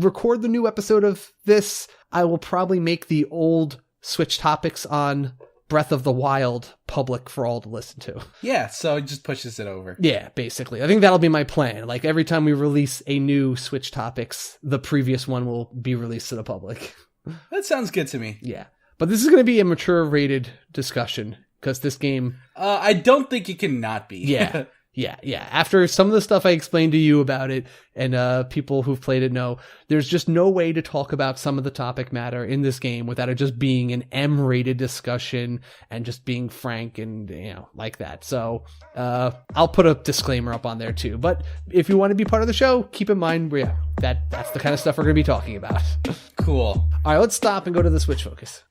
record the new episode of this, I will probably make the old Switch Topics on Breath of the Wild public for all to listen to. Yeah, so it just pushes it over. Yeah, basically. I think that'll be my plan. Like, every time we release a new Switch Topics, the previous one will be released to the public. That sounds good to me. Yeah. But this is going to be a mature rated discussion, because this game... I don't think it can not be. Yeah. After some of the stuff I explained to you about it, and people who've played it know, there's just no way to talk about some of the topic matter in this game without it just being an M-rated discussion and just being frank and, like that. So I'll put a disclaimer up on there too. But if you want to be part of the show, keep in mind, that's the kind of stuff we're going to be talking about. Cool. All right, let's stop and go to the Switch Focus.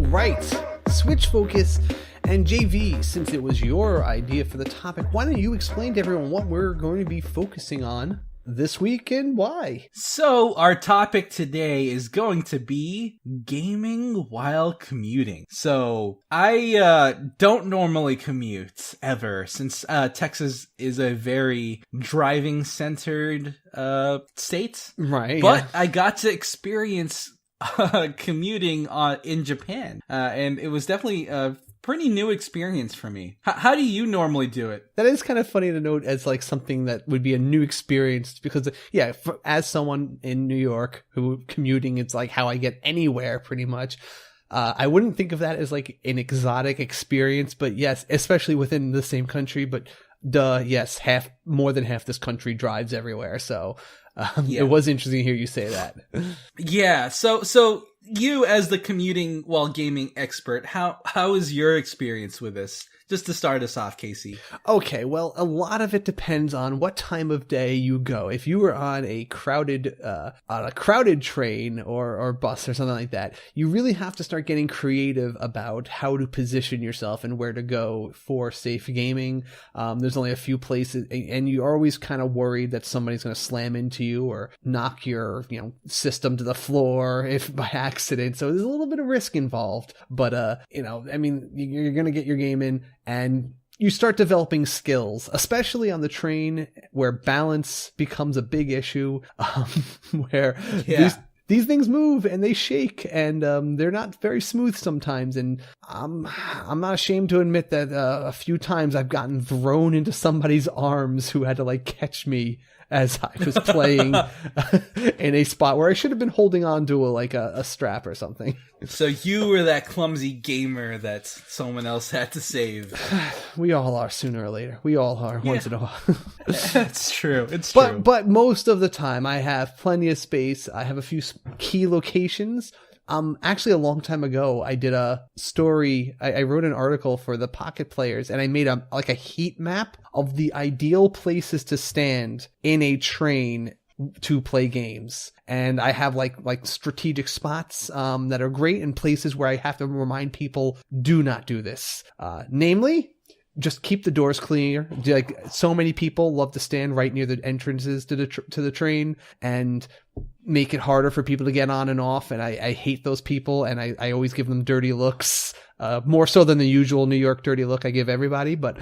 Right, Switch Focus. And JV, since it was your idea for the topic, why don't you explain to everyone what we're going to be focusing on this week and why? So our topic today is going to be gaming while commuting. So I don't normally commute ever, since Texas is a very driving centered state. Right. But I got to experience commuting in Japan, and it was definitely a pretty new experience for me. How do you normally do it? That is kind of funny to note as, like, something that would be a new experience, because as someone in New York who commuting, it's like how I get anywhere pretty much. I wouldn't think of that as like an exotic experience, but yes, especially within the same country. But yes, more than half this country drives everywhere, so. It was interesting to hear you say that. Yeah. So you, as the commuting while gaming expert, how is your experience with this? Just to start us off, Casey. Okay, well, a lot of it depends on what time of day you go. If you were on a crowded train or bus or something like that, you really have to start getting creative about how to position yourself and where to go for safe gaming. There's only a few places, and you're always kind of worried that somebody's going to slam into you or knock your system to the floor if by accident. So there's a little bit of risk involved. But you're going to get your game in. And you start developing skills, especially on the train where balance becomes a big issue, where these things move and they shake, and they're not very smooth sometimes. And I'm not ashamed to admit that a few times I've gotten thrown into somebody's arms who had to like catch me as I was playing in a spot where I should have been holding on to a strap or something. So you were that clumsy gamer that someone else had to save. We all are sooner or later. We all are once in a while. That's true. It's true. But most of the time I have plenty of space. I have a few key locations. Actually, a long time ago, I did a story. I wrote an article for the Pocket Players, and I made a heat map of the ideal places to stand in a train to play games. And I have like strategic spots that are great, and places where I have to remind people, do not do this. Namely, just keep the doors clear. Like, so many people love to stand right near the entrances to the train and make it harder for people to get on and off. And I hate those people, and I always give them dirty looks, more so than the usual New York dirty look I give everybody. But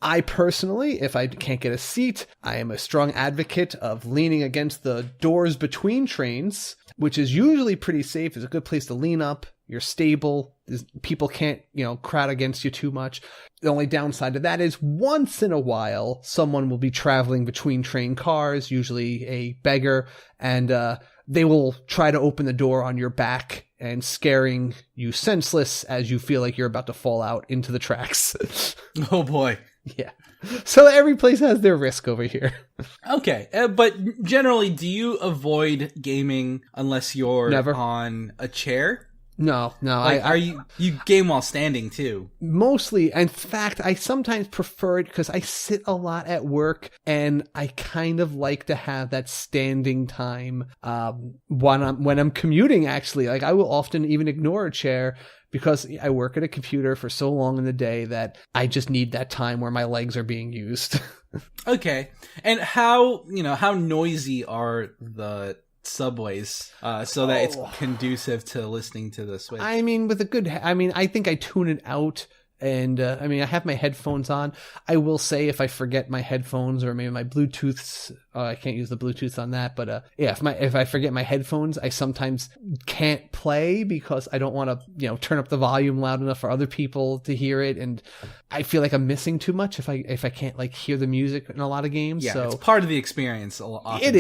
I personally, if I can't get a seat, I am a strong advocate of leaning against the doors between trains, which is usually pretty safe. It's a good place to lean up. You're stable. People can't, crowd against you too much. The only downside to that is once in a while, someone will be traveling between train cars, usually a beggar, and they will try to open the door on your back and scaring you senseless as you feel like you're about to fall out into the tracks. Oh boy. Yeah. So every place has their risk over here. Okay. But generally, do you avoid gaming unless you're Never on a chair? No. You game while standing too? Mostly. In fact, I sometimes prefer it because I sit a lot at work, and I kind of like to have that standing time when I'm commuting. Actually, like, I will often even ignore a chair because I work at a computer for so long in the day that I just need that time where my legs are being used. Okay. And how noisy are the subways so that it's conducive to listening to the Switch? I mean, I think I tune it out. And I have my headphones on. I will say, if I forget my headphones, or maybe my Bluetooths, I can't use the Bluetooth on that. But if I forget my headphones, I sometimes can't play because I don't want to, turn up the volume loud enough for other people to hear it, and I feel like I'm missing too much if I can't like hear the music in a lot of games. Yeah, so it's part of the experience. It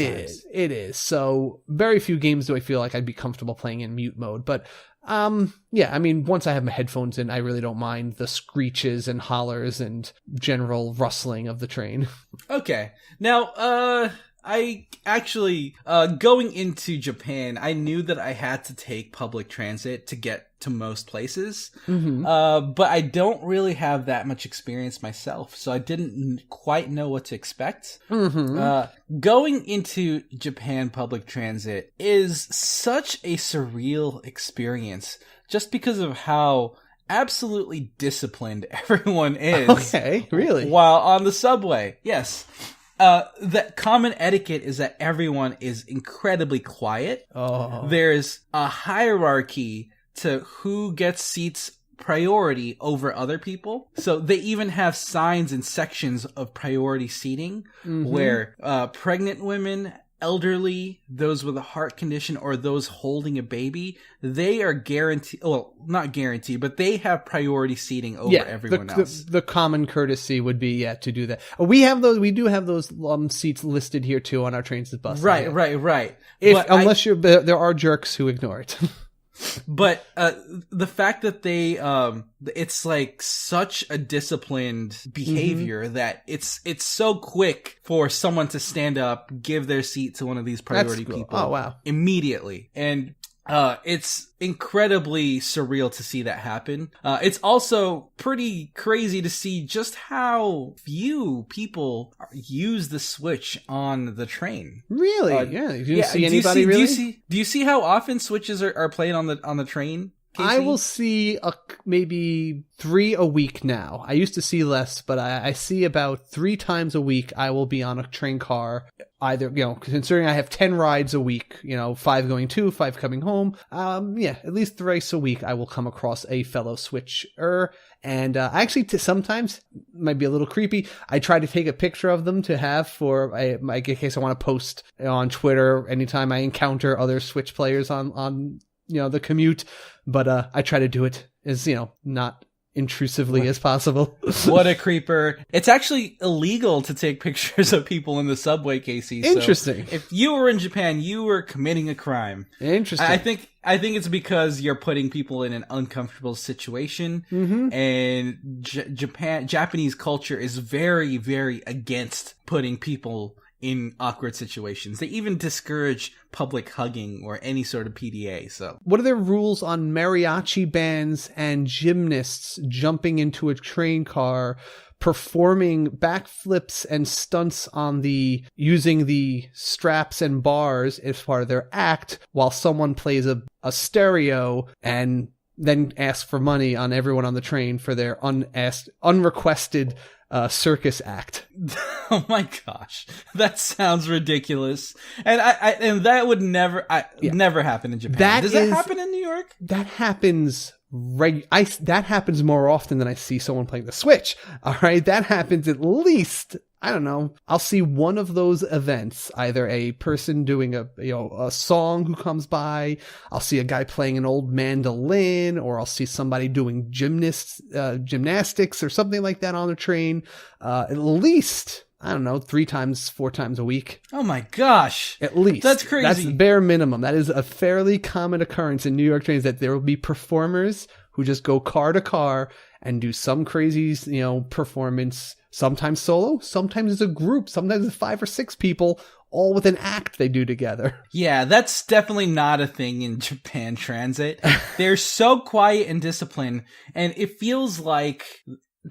is. So very few games do I feel like I'd be comfortable playing in mute mode, but. Once I have my headphones in, I really don't mind the screeches and hollers and general rustling of the train. Okay. Now, I actually, going into Japan, I knew that I had to take public transit to get to most places. Mm-hmm. But I don't really have that much experience myself, so I didn't quite know what to expect. Mm-hmm. Going into Japan public transit is such a surreal experience just because of how absolutely disciplined everyone is. Okay, really? While on the subway. Yes. The common etiquette is that everyone is incredibly quiet. Oh. There's a hierarchy to who gets seats priority over other people. So they even have signs and sections of priority seating where pregnant women, elderly, those with a heart condition, or those holding a baby, they are guaranteed, well, not guaranteed, but they have priority seating over everyone else. The common courtesy would be, to do that. We do have those seats listed here too on our trains and buses. Right. There are jerks who ignore it. But the fact that they it's like such a disciplined behavior that it's so quick for someone to stand up, give their seat to one of these priority people. Oh, wow. Immediately. And it's incredibly surreal to see that happen. It's also pretty crazy to see just how few people use the Switch on the train. Really? You didn't see anybody really? Do you see how often Switches are played on the train? I will see maybe 3 a week now. I used to see less, but I see about 3 times a week I will be on a train car. Either, considering I have 10 rides a week, 5 going to, 5 coming home. At least thrice a week I will come across a fellow Switcher. And I actually, sometimes, might be a little creepy, I try to take a picture of them to have for, in case I want to post on Twitter anytime I encounter other Switch players on the commute. But I try to do it as, not intrusively as possible. What a creeper. It's actually illegal to take pictures of people in the subway, Casey. Interesting. So if you were in Japan, you were committing a crime. Interesting. I think it's because you're putting people in an uncomfortable situation, and Japanese culture is very, very against putting people in awkward situations. They even discourage public hugging or any sort of PDA. So, what are their rules on mariachi bands and gymnasts jumping into a train car, performing backflips and stunts using the straps and bars as part of their act, while someone plays a stereo and then asks for money on everyone on the train for their unrequested circus act? Oh my gosh, that sounds ridiculous, and that would never happen in Japan. Does that happen in New York? That happens that happens more often than I see someone playing the Switch. All right, that happens at least, I don't know, I'll see one of those events, either a person doing a song who comes by, I'll see a guy playing an old mandolin, or I'll see somebody doing gymnastics or something like that on a train, at least, I don't know, 4 times a week. Oh my gosh. At least. That's crazy. That's bare minimum. That is a fairly common occurrence in New York trains, that there will be performers who just go car to car and do some crazy, performance, sometimes solo, sometimes as a group, sometimes it's 5 or 6 people, all with an act they do together. Yeah, that's definitely not a thing in Japan Transit. They're so quiet and disciplined, and it feels like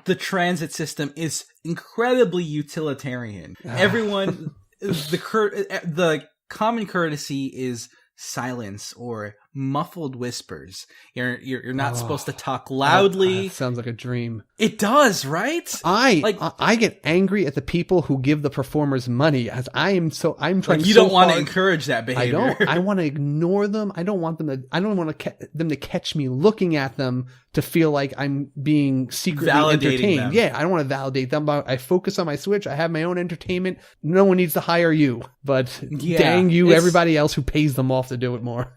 the transit system is incredibly utilitarian. Everyone, the common courtesy is silence or muffled whispers. You're not supposed to talk loudly. That sounds like a dream. It does, right? I get angry at the people who give the performers money, as I'm trying. You don't want to encourage that behavior. I don't. I want to ignore them. I don't want them to catch me looking at them to feel like I'm being secretly entertained. Them. Yeah, I don't want to validate them. I focus on my Switch. I have my own entertainment. No one needs to hire you, but dang you, everybody else who pays them off to do it more.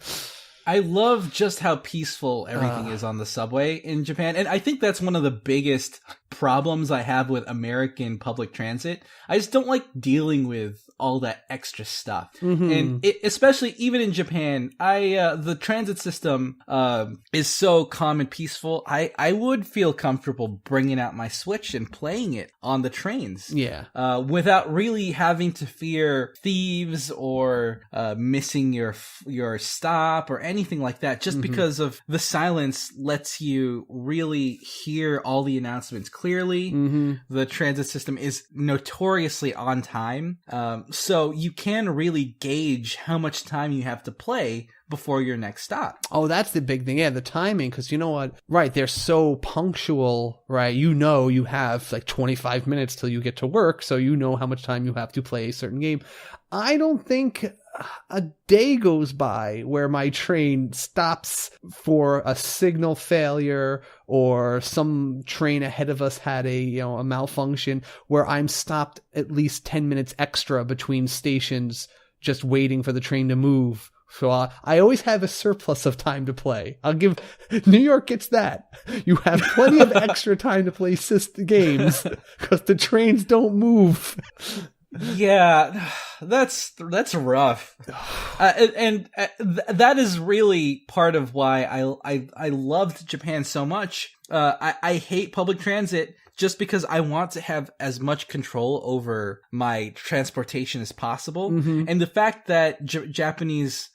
I love just how peaceful everything is on the subway in Japan. And I think that's one of the biggest problems I have with American public transit. I just don't like dealing with all that extra stuff. And especially even in Japan, the transit system is so calm and peaceful. I would feel comfortable bringing out my Switch and playing it on the trains. Yeah. Without really having to fear thieves or missing your stop or anything like that, just because of the silence lets you really hear all the announcements clearly. The transit system is notoriously on time, so you can really gauge how much time you have to play before your next stop. Oh, that's the big thing. Yeah, the timing, because you know what? Right, they're so punctual, right? You have like 25 minutes till you get to work, so you know how much time you have to play a certain game. I don't think a day goes by where my train stops for a signal failure or some train ahead of us had a malfunction where I'm stopped at least 10 minutes extra between stations just waiting for the train to move. So I always have a surplus of time to play. New York gets that. You have plenty of extra time to play games because the trains don't move. Yeah, that's rough, and that is really part of why I loved Japan so much. I hate public transit just because I want to have as much control over my transportation as possible, and the fact that Japanese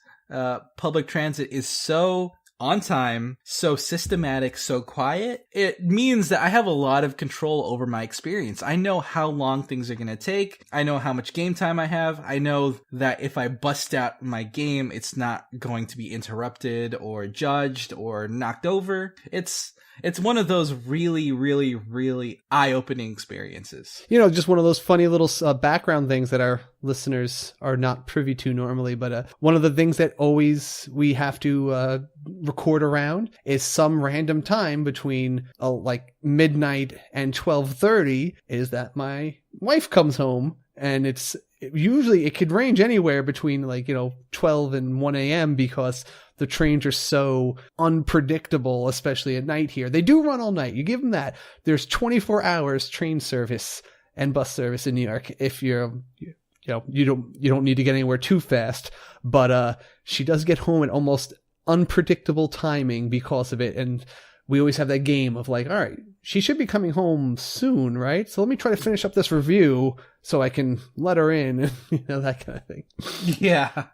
public transit is so on time, so systematic, so quiet, it means that I have a lot of control over my experience. I know how long things are going to take. I know how much game time I have. I know that if I bust out my game, it's not going to be interrupted or judged or knocked over. It's one of those really, really, really eye-opening experiences. You know, just one of those funny little background things that our listeners are not privy to normally. But one of the things that always we have to record around is some random time between like midnight and 12:30 is that my wife comes home, and usually it could range anywhere between 12 and 1 a.m. because the trains are so unpredictable, especially at night here. They do run all night. You give them that. There's 24 hours train service and bus service in New York if you don't need to get anywhere too fast. But she does get home at almost unpredictable timing because of it. And we always have that game of all right, she should be coming home soon, right? So let me try to finish up this review so I can let her in, that kind of thing. Yeah.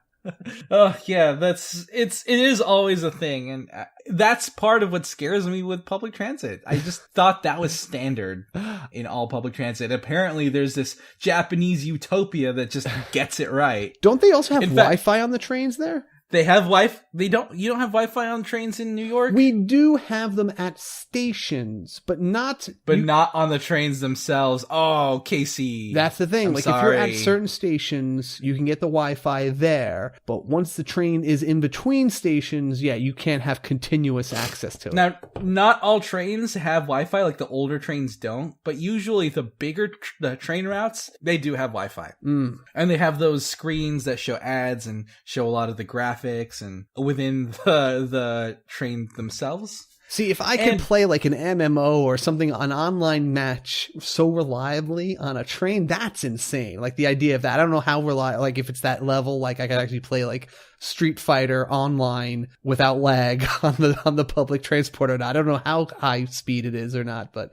Oh yeah, it is always a thing, and that's part of what scares me with public transit. I just thought that was standard in all public transit. Apparently there's this Japanese utopia that just gets it right. Don't they also have Wi-Fi on the trains there? They have Wi-Fi. You don't have Wi-Fi on trains in New York? We do have them at stations, but not on the trains themselves. Oh, Casey. That's the thing. I'm if sorry. you're at certain stations, you can get the Wi-Fi there, but once the train is in between stations, you can't have continuous access to it. Now, not all trains have Wi-Fi, like the older trains don't, but usually the bigger the train routes, they do have Wi-Fi. And they have those screens that show ads and show a lot of the graphics and within the train themselves. See, if I could play like an MMO or something, an online match so reliably on a train, that's insane. Like the idea of that. I don't know how reliable, like if it's that level, like I could actually play like Street Fighter online without lag on the public transport or not. I don't know how high speed it is or not, but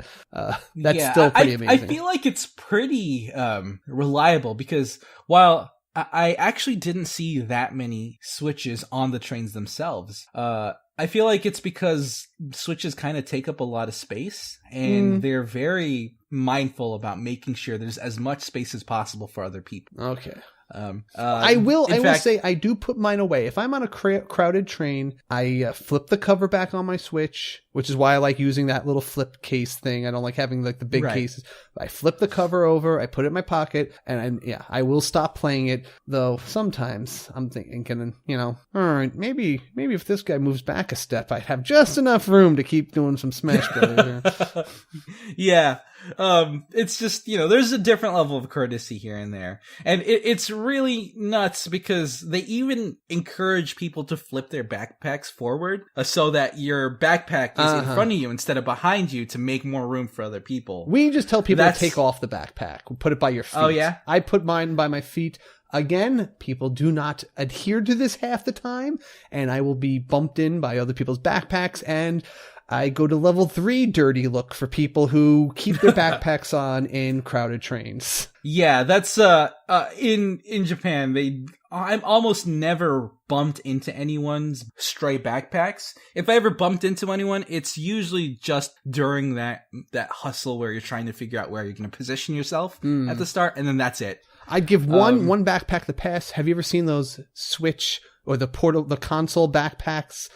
that's still pretty amazing. I feel like it's pretty reliable because while I actually didn't see that many switches on the trains themselves. I feel like it's because switches kind of take up a lot of space, and they're very mindful about making sure there's as much space as possible for other people. Okay. I will say I do put mine away. If I'm on a crowded train, I flip the cover back on my Switch, which is why I like using that little flip case thing. I don't like having like the big cases. I flip the cover over, I put it in my pocket, and I will stop playing it. Though sometimes I'm thinking, all right, maybe if this guy moves back a step, I'd have just enough room to keep doing some Smash Brothers. Yeah. It's just, there's a different level of courtesy here and there. And it's really nuts because they even encourage people to flip their backpacks forward so that your backpack is in front of you instead of behind you to make more room for other people. We just tell people to take off the backpack. Put it by your feet. Oh, yeah? I put mine by my feet. Again, people do not adhere to this half the time, and I will be bumped in by other people's backpacks, and I go to level 3 dirty look for people who keep their backpacks on in crowded trains. Yeah, that's in Japan. I'm almost never bumped into anyone's stray backpacks. If I ever bumped into anyone, it's usually just during that hustle where you're trying to figure out where you're going to position yourself at the start, and then that's it. I'd give one backpack the pass. Have you ever seen those Switch or the console backpacks?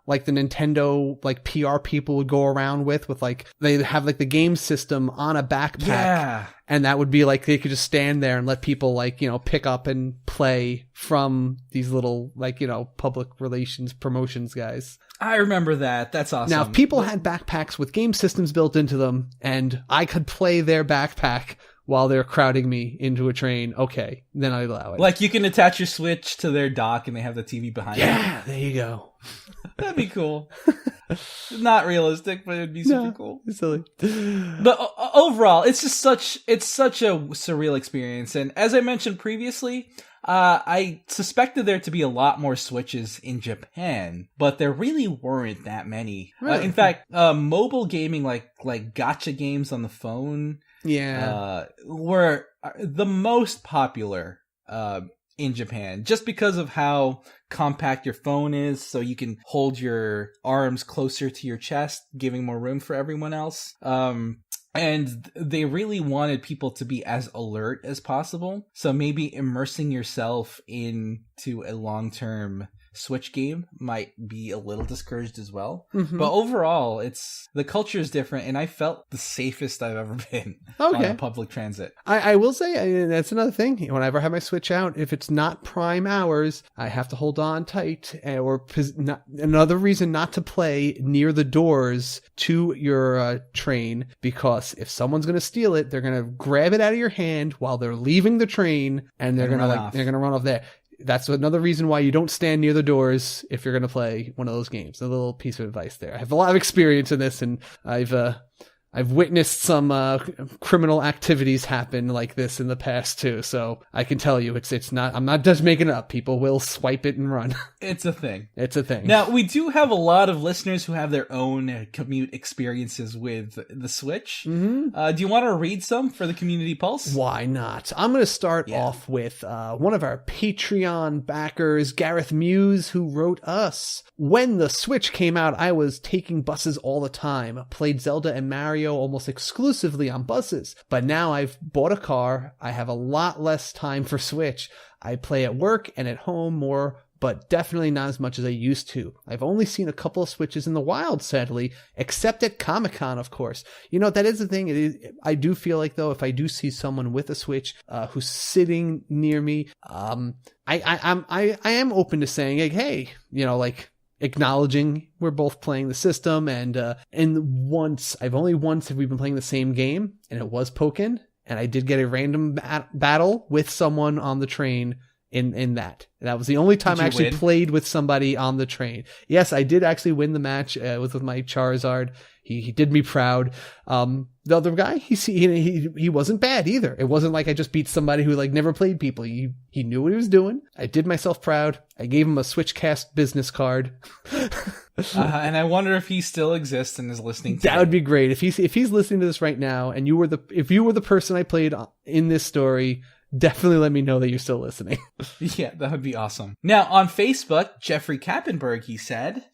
Like the Nintendo PR people would go around with like they have like the game system on a backpack. Yeah. And that would be like they could just stand there and let people pick up and play from these little public relations promotions guys. I remember that. That's awesome. Now, if people had backpacks with game systems built into them and I could play their backpack while they're crowding me into a train, okay, then I allow it. Like you can attach your Switch to their dock and they have the TV behind you. Yeah, there you go. That'd be cool. Not realistic, but it'd be super cool. It's silly. But overall, it's such a surreal experience. And as I mentioned previously, I suspected there to be a lot more Switches in Japan, but there really weren't that many. Really? In fact, mobile gaming like gacha games on the phone, were the most popular in Japan, just because of how compact your phone is, so you can hold your arms closer to your chest, giving more room for everyone else. And they really wanted people to be as alert as possible. So maybe immersing yourself into a long-term Switch game might be a little discouraged as well. Mm-hmm. But overall, the culture is different, and I felt the safest I've ever been on a public transit. I will say, that's another thing. Whenever I have my Switch out, if it's not prime hours, I have to hold on tight. Another reason not to play near the doors to your train, because if someone's going to steal it, they're going to grab it out of your hand while they're leaving the train, and they're going to run off there. That's another reason why you don't stand near the doors if you're going to play one of those games. A little piece of advice there. I have a lot of experience in this, and I've witnessed some criminal activities happen like this in the past too. So I can tell you, it's not. I'm not just making it up. People will swipe it and run. It's a thing. It's a thing. Now, we do have a lot of listeners who have their own commute experiences with the Switch. Mm-hmm. Do you want to read some for the Community Pulse? Why not? I'm going to start off with one of our Patreon backers, Gareth Muse, who wrote us. When the Switch came out, I was taking buses all the time. Played Zelda and Mario almost exclusively on buses. But now I've bought a car. I have a lot less time for Switch. I play at work and at home more, but definitely not as much as I used to. I've only seen a couple of Switches in the wild, sadly, except at Comic-Con, of course. That is the thing. I do feel like, though, if I do see someone with a Switch who's sitting near me, I am open to saying, like, hey, acknowledging we're both playing the system, and only once have we been playing the same game, and it was Pokken, and I did get a random battle with someone on the train in that. And that was the only time I actually played with somebody on the train. Yes, I did actually win the match with my Charizard. He did me proud. The other guy, he wasn't bad either. It wasn't like I just beat somebody who never played people. He knew what he was doing. I did myself proud. I gave him a SwitchCast business card. And I wonder if he still exists and is listening to That would be great. If he's listening to this right now, and if you were the person I played in this story, definitely let me know that you're still listening. Yeah, that would be awesome. Now, on Facebook, Jeffrey Kappenberg, he said,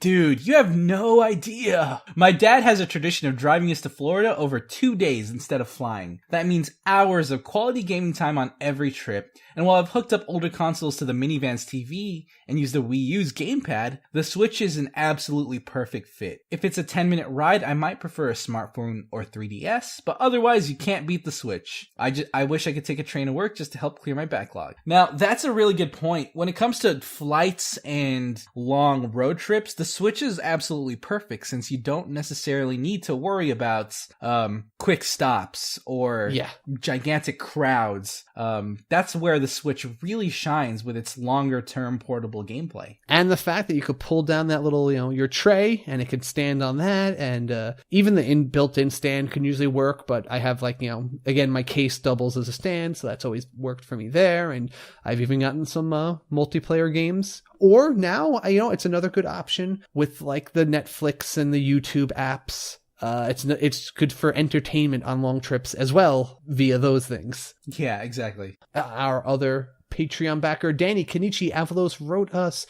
"Dude, you have no idea. My dad has a tradition of driving us to Florida over 2 days instead of flying. That means hours of quality gaming time on every trip. And while I've hooked up older consoles to the minivan's TV and used the Wii U's gamepad, the Switch is an absolutely perfect fit. If it's a 10-minute ride, I might prefer a smartphone or 3DS, but otherwise you can't beat the Switch. I wish I could take a train to work just to help clear my backlog." Now, that's a really good point. When it comes to flights and long road trips, the Switch is absolutely perfect, since you don't necessarily need to worry about quick stops or gigantic crowds. That's where the Switch really shines with its longer term portable gameplay. And the fact that you could pull down that little, your tray, and it could stand on that, and even the built-in stand can usually work, but I have again, my case doubles as a stand, so that's always worked for me there, and I've even gotten some multiplayer games. Or now, it's another good option with the Netflix and the YouTube apps. It's good for entertainment on long trips as well via those things. Yeah, exactly. Our other Patreon backer, Danny Kenichi Avalos, wrote us,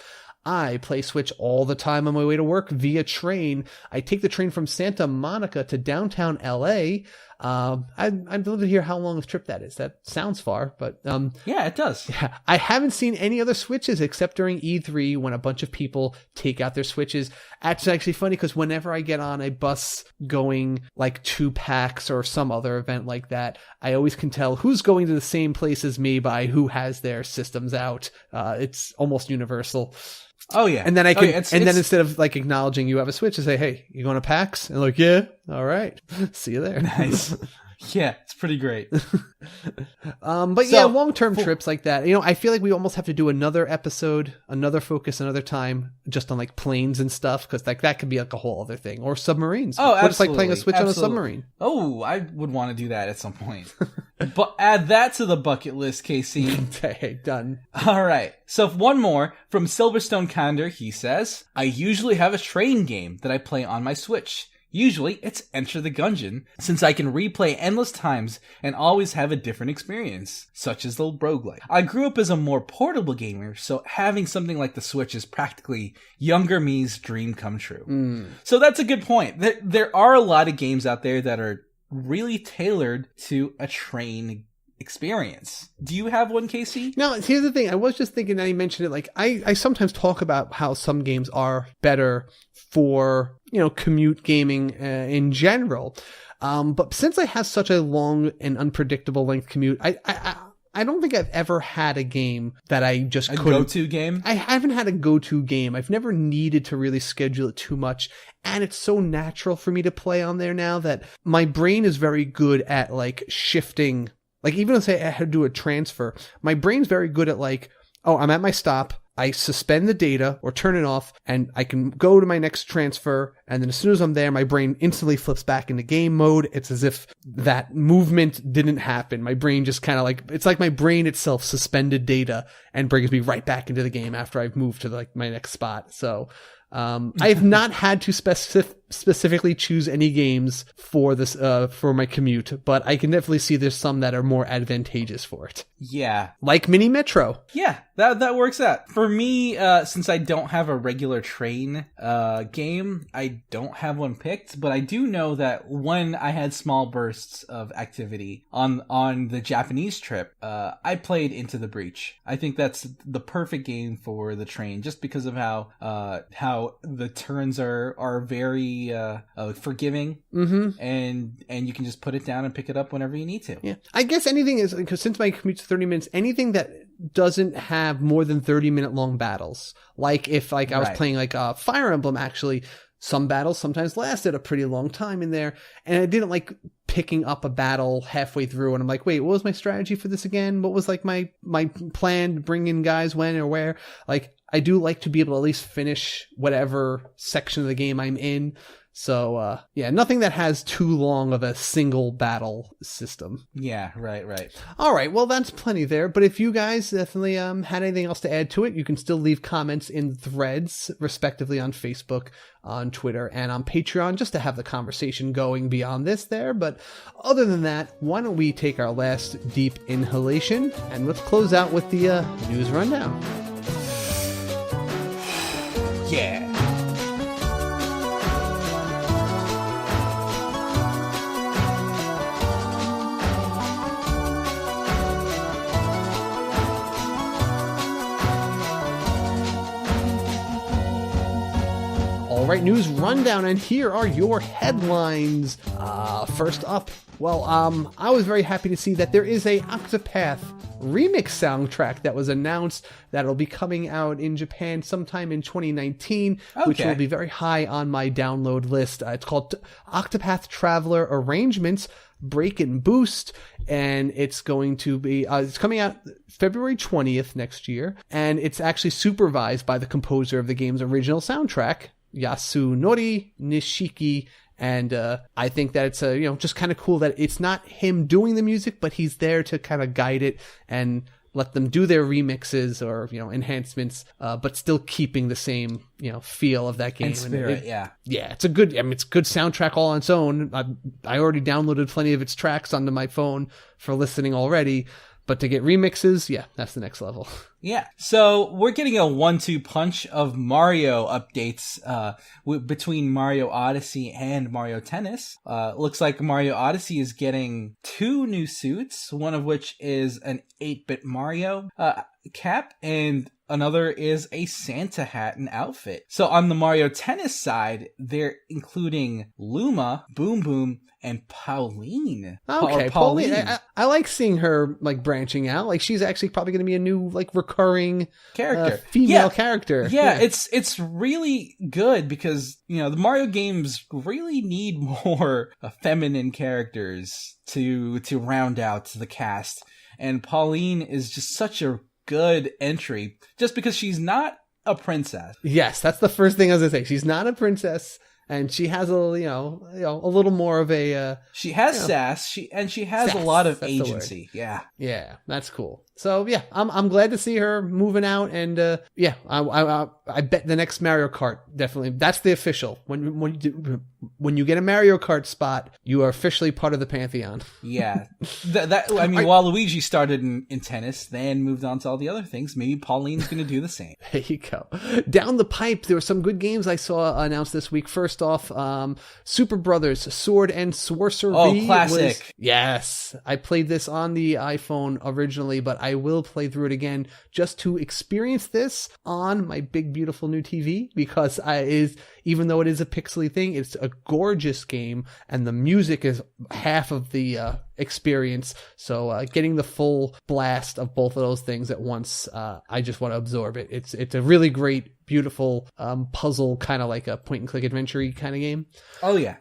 "I play Switch all the time on my way to work via train. I take the train from Santa Monica to downtown LA. I'd love to hear how long of a trip that is. That sounds far, but yeah, it does. Yeah, I haven't seen any other Switches except during E3 when a bunch of people take out their Switches. It's actually funny because whenever I get on a bus going to PAX or some other event like that, I always can tell who's going to the same place as me by who has their systems out. It's almost universal. Oh yeah. And then I can, then instead of acknowledging you have a Switch, I say, "Hey, you going to PAX?" And yeah, all right, see you there. Nice. Yeah, it's pretty great. But yeah, long-term trips like that. I feel like we almost have to do another episode, another focus, another time, just on planes and stuff, because that could be a whole other thing, or submarines. Oh, absolutely. It's like playing a Switch on a submarine. Oh, I would want to do that at some point. But add that to the bucket list, Casey. Hey, done. All right. So one more from Silverstone Candor. He says, "I usually have a train game that I play on my Switch. Usually, it's Enter the Gungeon, since I can replay endless times and always have a different experience, such as the roguelike. I grew up as a more portable gamer, so having something like the Switch is practically younger me's dream come true. So that's a good point. There are a lot of games out there that are really tailored to a train experience. Do you have one, Casey? Now, here's the thing. I was just thinking, now you mentioned it, like, I sometimes talk about how some games are better for, commute gaming in general. But since I have such a long and unpredictable length commute, I don't think I've ever had a game that I just couldn't. A go-to game? I haven't had a go-to game. I've never needed to really schedule it too much. And it's so natural for me to play on there now that my brain is very good at, like, shifting. Like, even if I had to do a transfer, my brain's very good at, like, oh, I'm at my stop. I suspend the data or turn it off, and I can go to my next transfer. And then as soon as I'm there, my brain instantly flips back into game mode. It's as if that movement didn't happen. My brain just kind of like, it's like my brain itself suspended data and brings me right back into the game after I've moved to like my next spot. So, I have not had to specifically choose any games for this, for my commute, but I can definitely see there's some that are more advantageous for it. Yeah. Like Mini Metro. Yeah, that works out. For me, since I don't have a regular train game, I don't have one picked, but I do know that when I had small bursts of activity on the Japanese trip, I played Into the Breach. I think that's the perfect game for the train, just because of how the turns are very forgiving, and you can just put it down and pick it up whenever you need to. Yeah, I guess anything is, because since my commute's 30 minutes, anything that doesn't have more than 30-minute long battles, like if I was playing like Fire Emblem, actually some battles sometimes lasted a pretty long time in there, and I didn't like picking up a battle halfway through and I'm like, wait, what was my strategy for this again? What was like my plan to bring in guys when or where? Like, I do like to be able to at least finish whatever section of the game I'm in. So, nothing that has too long of a single battle system. Yeah, right. All right, well, that's plenty there. But if you guys definitely had anything else to add to it, you can still leave comments in threads, respectively, on Facebook, on Twitter, and on Patreon, just to have the conversation going beyond this there. But other than that, why don't we take our last deep inhalation, and let's close out with the news rundown. Yeah. All right, news rundown, and here are your headlines. First up, well, I was very happy to see that there is a Octopath remix soundtrack that was announced that'll be coming out in Japan sometime in 2019, which will be very high on my download list. It's called Octopath Traveler Arrangements Break and Boost, and it's going to be it's coming out February 20th next year, and it's actually supervised by the composer of the game's original soundtrack, Yasunori Nishiki. And I think that it's just kind of cool that it's not him doing the music, but he's there to kind of guide it and let them do their remixes or enhancements, but still keeping the same feel of that game and spirit. Yeah, it's a good. It's a good soundtrack all on its own. I already downloaded plenty of its tracks onto my phone for listening already. But to get remixes, that's the next level. Yeah. So we're getting a 1-2 punch of Mario updates between Mario Odyssey and Mario Tennis. Looks like Mario Odyssey is getting 2 new suits, one of which is an 8-bit Mario cap, and another is a Santa hat and outfit. So on the Mario Tennis side, they're including Luma, Boom Boom, and Pauline. Okay, Pauline. I like seeing her like branching out. Like, she's actually probably going to be a new like recurring character, female character. Yeah, it's really good because the Mario games really need more feminine characters to round out the cast, and Pauline is just such a good entry just because she's not a princess. Yes, that's the first thing I was gonna say. She's not a princess. And she has a little more of a. She has sass. She has a lot of agency. Yeah, that's cool. So yeah, I'm glad to see her moving out, and I bet the next Mario Kart definitely, that's the official. When you get a Mario Kart spot, you are officially part of the pantheon. Yeah, Waluigi started in tennis, then moved on to all the other things. Maybe Pauline's going to do the same. There you go. Down the pipe, there were some good games I saw announced this week. First off, Superbrothers Sword and Sworcery. Oh, classic. Yes, I played this on the iPhone originally, but I will play through it again just to experience this on my big, beautiful new TV, because even though it is a pixely thing, it's a gorgeous game, and the music is half of the experience. So getting the full blast of both of those things at once, I just want to absorb it. It's a really great, beautiful puzzle, kind of like a point and click adventure kind of game. Oh yeah.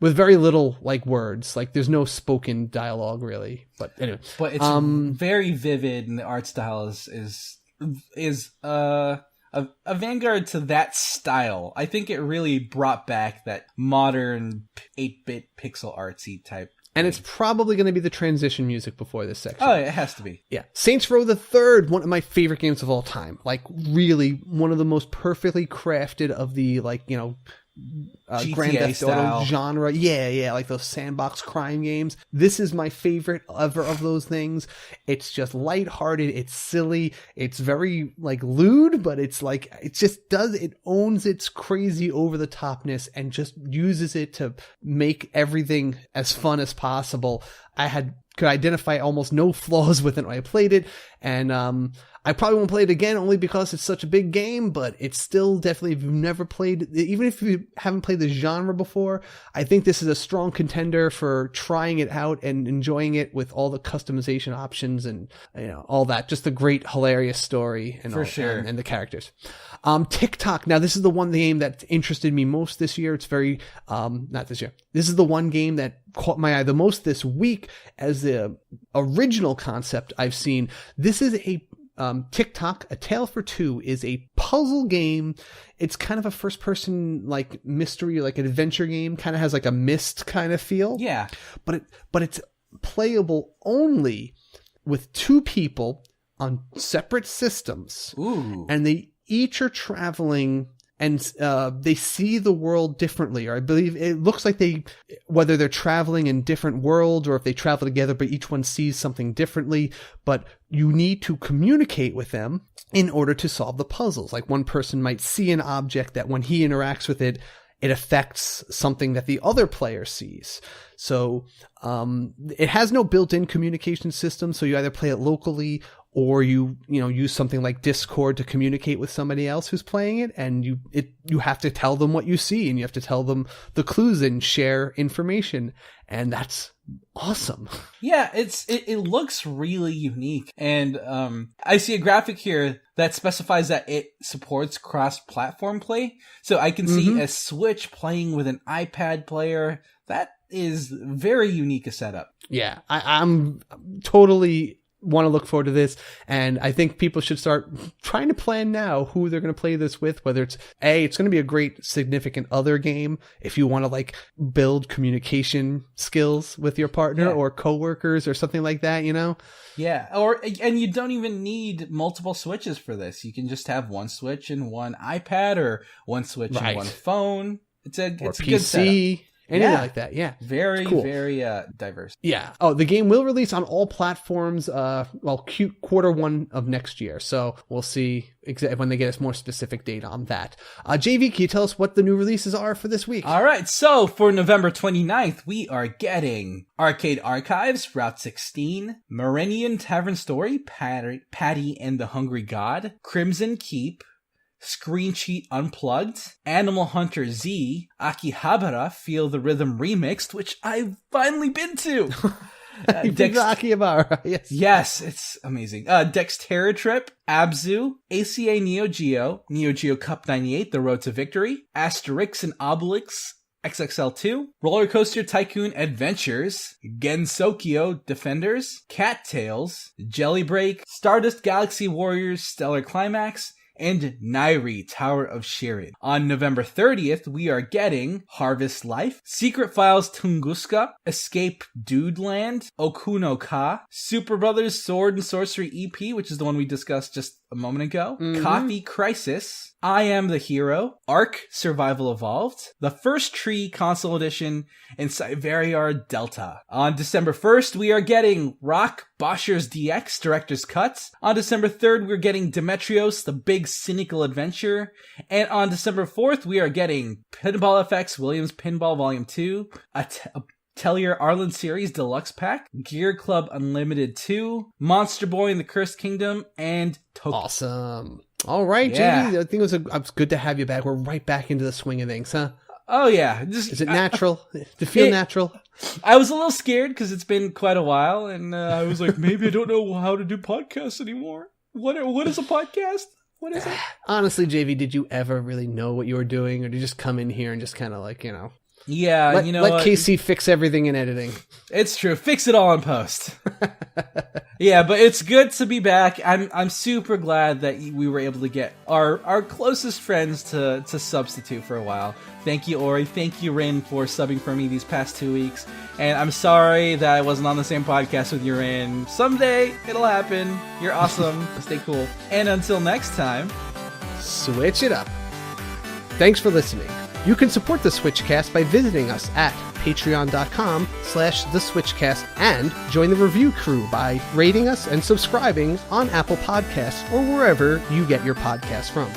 With very little like words, like there's no spoken dialogue really. But anyway, but it's very vivid, and the art style is a vanguard to that style. I think it really brought back that modern 8-bit pixel artsy type. And it's probably going to be the transition music before this section. Oh, it has to be. Yeah. Saints Row the Third, one of my favorite games of all time. Like, really, one of the most perfectly crafted of the, like, you know, Grand Theft Auto genre. Yeah, like those sandbox crime games. This is my favorite ever of those things. It's just lighthearted, it's silly, it's very like lewd, but it's like it owns its crazy over the topness and just uses it to make everything as fun as possible. Could identify almost no flaws with it when I played it, and I probably won't play it again only because it's such a big game, but it's still definitely, if you've never played, even if you haven't played the genre before, I think this is a strong contender for trying it out and enjoying it with all the customization options and, you know, all that. Just a great, hilarious story and and the characters. TikTok. Now, this is the one game that interested me most this year. It's very, not this year. This is the one game that caught my eye the most this week as the original concept I've seen. This is a TikTok, A Tale for Two, is a puzzle game. It's kind of a first-person like mystery, like an adventure game. Kind of has like a Myst kind of feel. Yeah, but it's playable only with two people on separate systems. Ooh, and they each are traveling. And they see the world differently, or I believe it looks like whether they're traveling in different worlds or if they travel together, but each one sees something differently. But you need to communicate with them in order to solve the puzzles. Like one person might see an object that when he interacts with it, it affects something that the other player sees. So it has no built-in communication system, so you either play it locally or you use something like Discord to communicate with somebody else who's playing it, and you have to tell them what you see, and you have to tell them the clues and share information, and that's awesome. Yeah, it looks really unique, and I see a graphic here that specifies that it supports cross-platform play, so I can see a Switch playing with an iPad player. That is very unique a setup. Yeah, I'm totally want to look forward to this, and I think people should start trying to plan now who they're going to play this with, whether it's going to be a great significant other game if you want to like build communication skills with your partner or coworkers or something like that, you know? Yeah, and you don't even need multiple Switches for this. You can just have one Switch and one iPad, or one Switch and one phone. It's a PC. Good setup. Anything like that, yeah. Very, cool. very diverse. Yeah. Oh, the game will release on all platforms, Q1 of next year. So we'll see when they get us more specific data on that. JV, can you tell us what the new releases are for this week? All right. So for November 29th, we are getting Arcade Archives, Route 16, Meridian Tavern Story, Patty and the Hungry God, Crimson Keep, Screen Cheat Unplugged, Animal Hunter Z, Akihabara Feel the Rhythm Remixed, which I've finally been to. Akihabara, yes. Yes, it's amazing. Dexterra Trip, Abzu, ACA Neo Geo Cup 98, The Road to Victory, Asterix and Obelix, XXL2, Roller Coaster Tycoon Adventures, Gensokyo Defenders, Cattails, Jelly Break, Stardust Galaxy Warriors Stellar Climax, and Nairi, Tower of Shirin. On November 30th, we are getting Harvest Life, Secret Files Tunguska, Escape Dudeland, Okuno Ka, Superbrothers Sword and Sorcery EP, which is the one we discussed just a moment ago, Coffee Crisis, I Am the Hero, Ark Survival Evolved, The First Tree Console Edition, and Cyveriar Delta. On December 1st, we are getting Rock Boschers DX Director's Cuts. On December 3rd, we're getting Demetrios, The Big Cynical Adventure. And on December 4th, we are getting Pinball FX Williams Pinball Volume 2, Tellier Arlen Series Deluxe Pack, Gear Club Unlimited 2, Monster Boy in the Cursed Kingdom, and Tokyo. Awesome. All right, JD, I think it was good to have you back. We're right back into the swing of things, huh? Oh, yeah. Is it natural? Does it feel natural? I was a little scared because it's been quite a while, and I was like, maybe I don't know how to do podcasts anymore. What is a podcast? What is it? Honestly, JV, did you ever really know what you were doing, or did you just come in here and just kind of like, Yeah, let KC fix everything in editing. It's true. Fix it all in post. Yeah, but it's good to be back. I'm super glad that we were able to get our closest friends to substitute for a while. Thank you, Ori. Thank you, Rin, for subbing for me these past 2 weeks. And I'm sorry that I wasn't on the same podcast with you, Rin. Someday it'll happen. You're awesome. Stay cool. And until next time, switch it up. Thanks for listening. You can support the SwitchCast by visiting us at patreon.com/theswitchcast and join the review crew by rating us and subscribing on Apple Podcasts or wherever you get your podcasts from.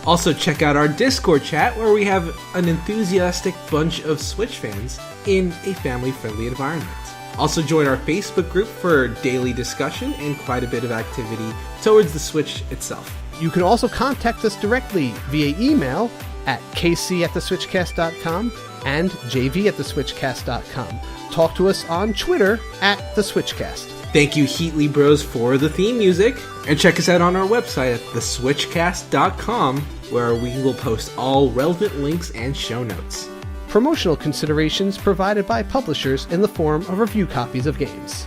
Also check out our Discord chat where we have an enthusiastic bunch of Switch fans in a family-friendly environment. Also join our Facebook group for daily discussion and quite a bit of activity towards the Switch itself. You can also contact us directly via email at kc@theswitchcast.com and jv@theswitchcast.com. Talk to us on Twitter at theswitchcast. Thank you, HeatleyBros, for the theme music. And check us out on our website at theswitchcast.com, where we will post all relevant links and show notes. Promotional considerations provided by publishers in the form of review copies of games.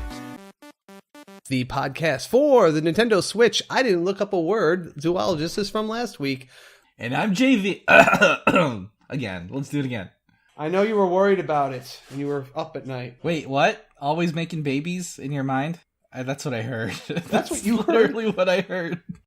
The podcast for the Nintendo Switch, I didn't look up a word, zoologist, is from last week. And I'm JV. Again, let's do it again. I know you were worried about it, and you were up at night. Wait, what? Always making babies in your mind? That's what I heard. That's what you heard? Literally what I heard.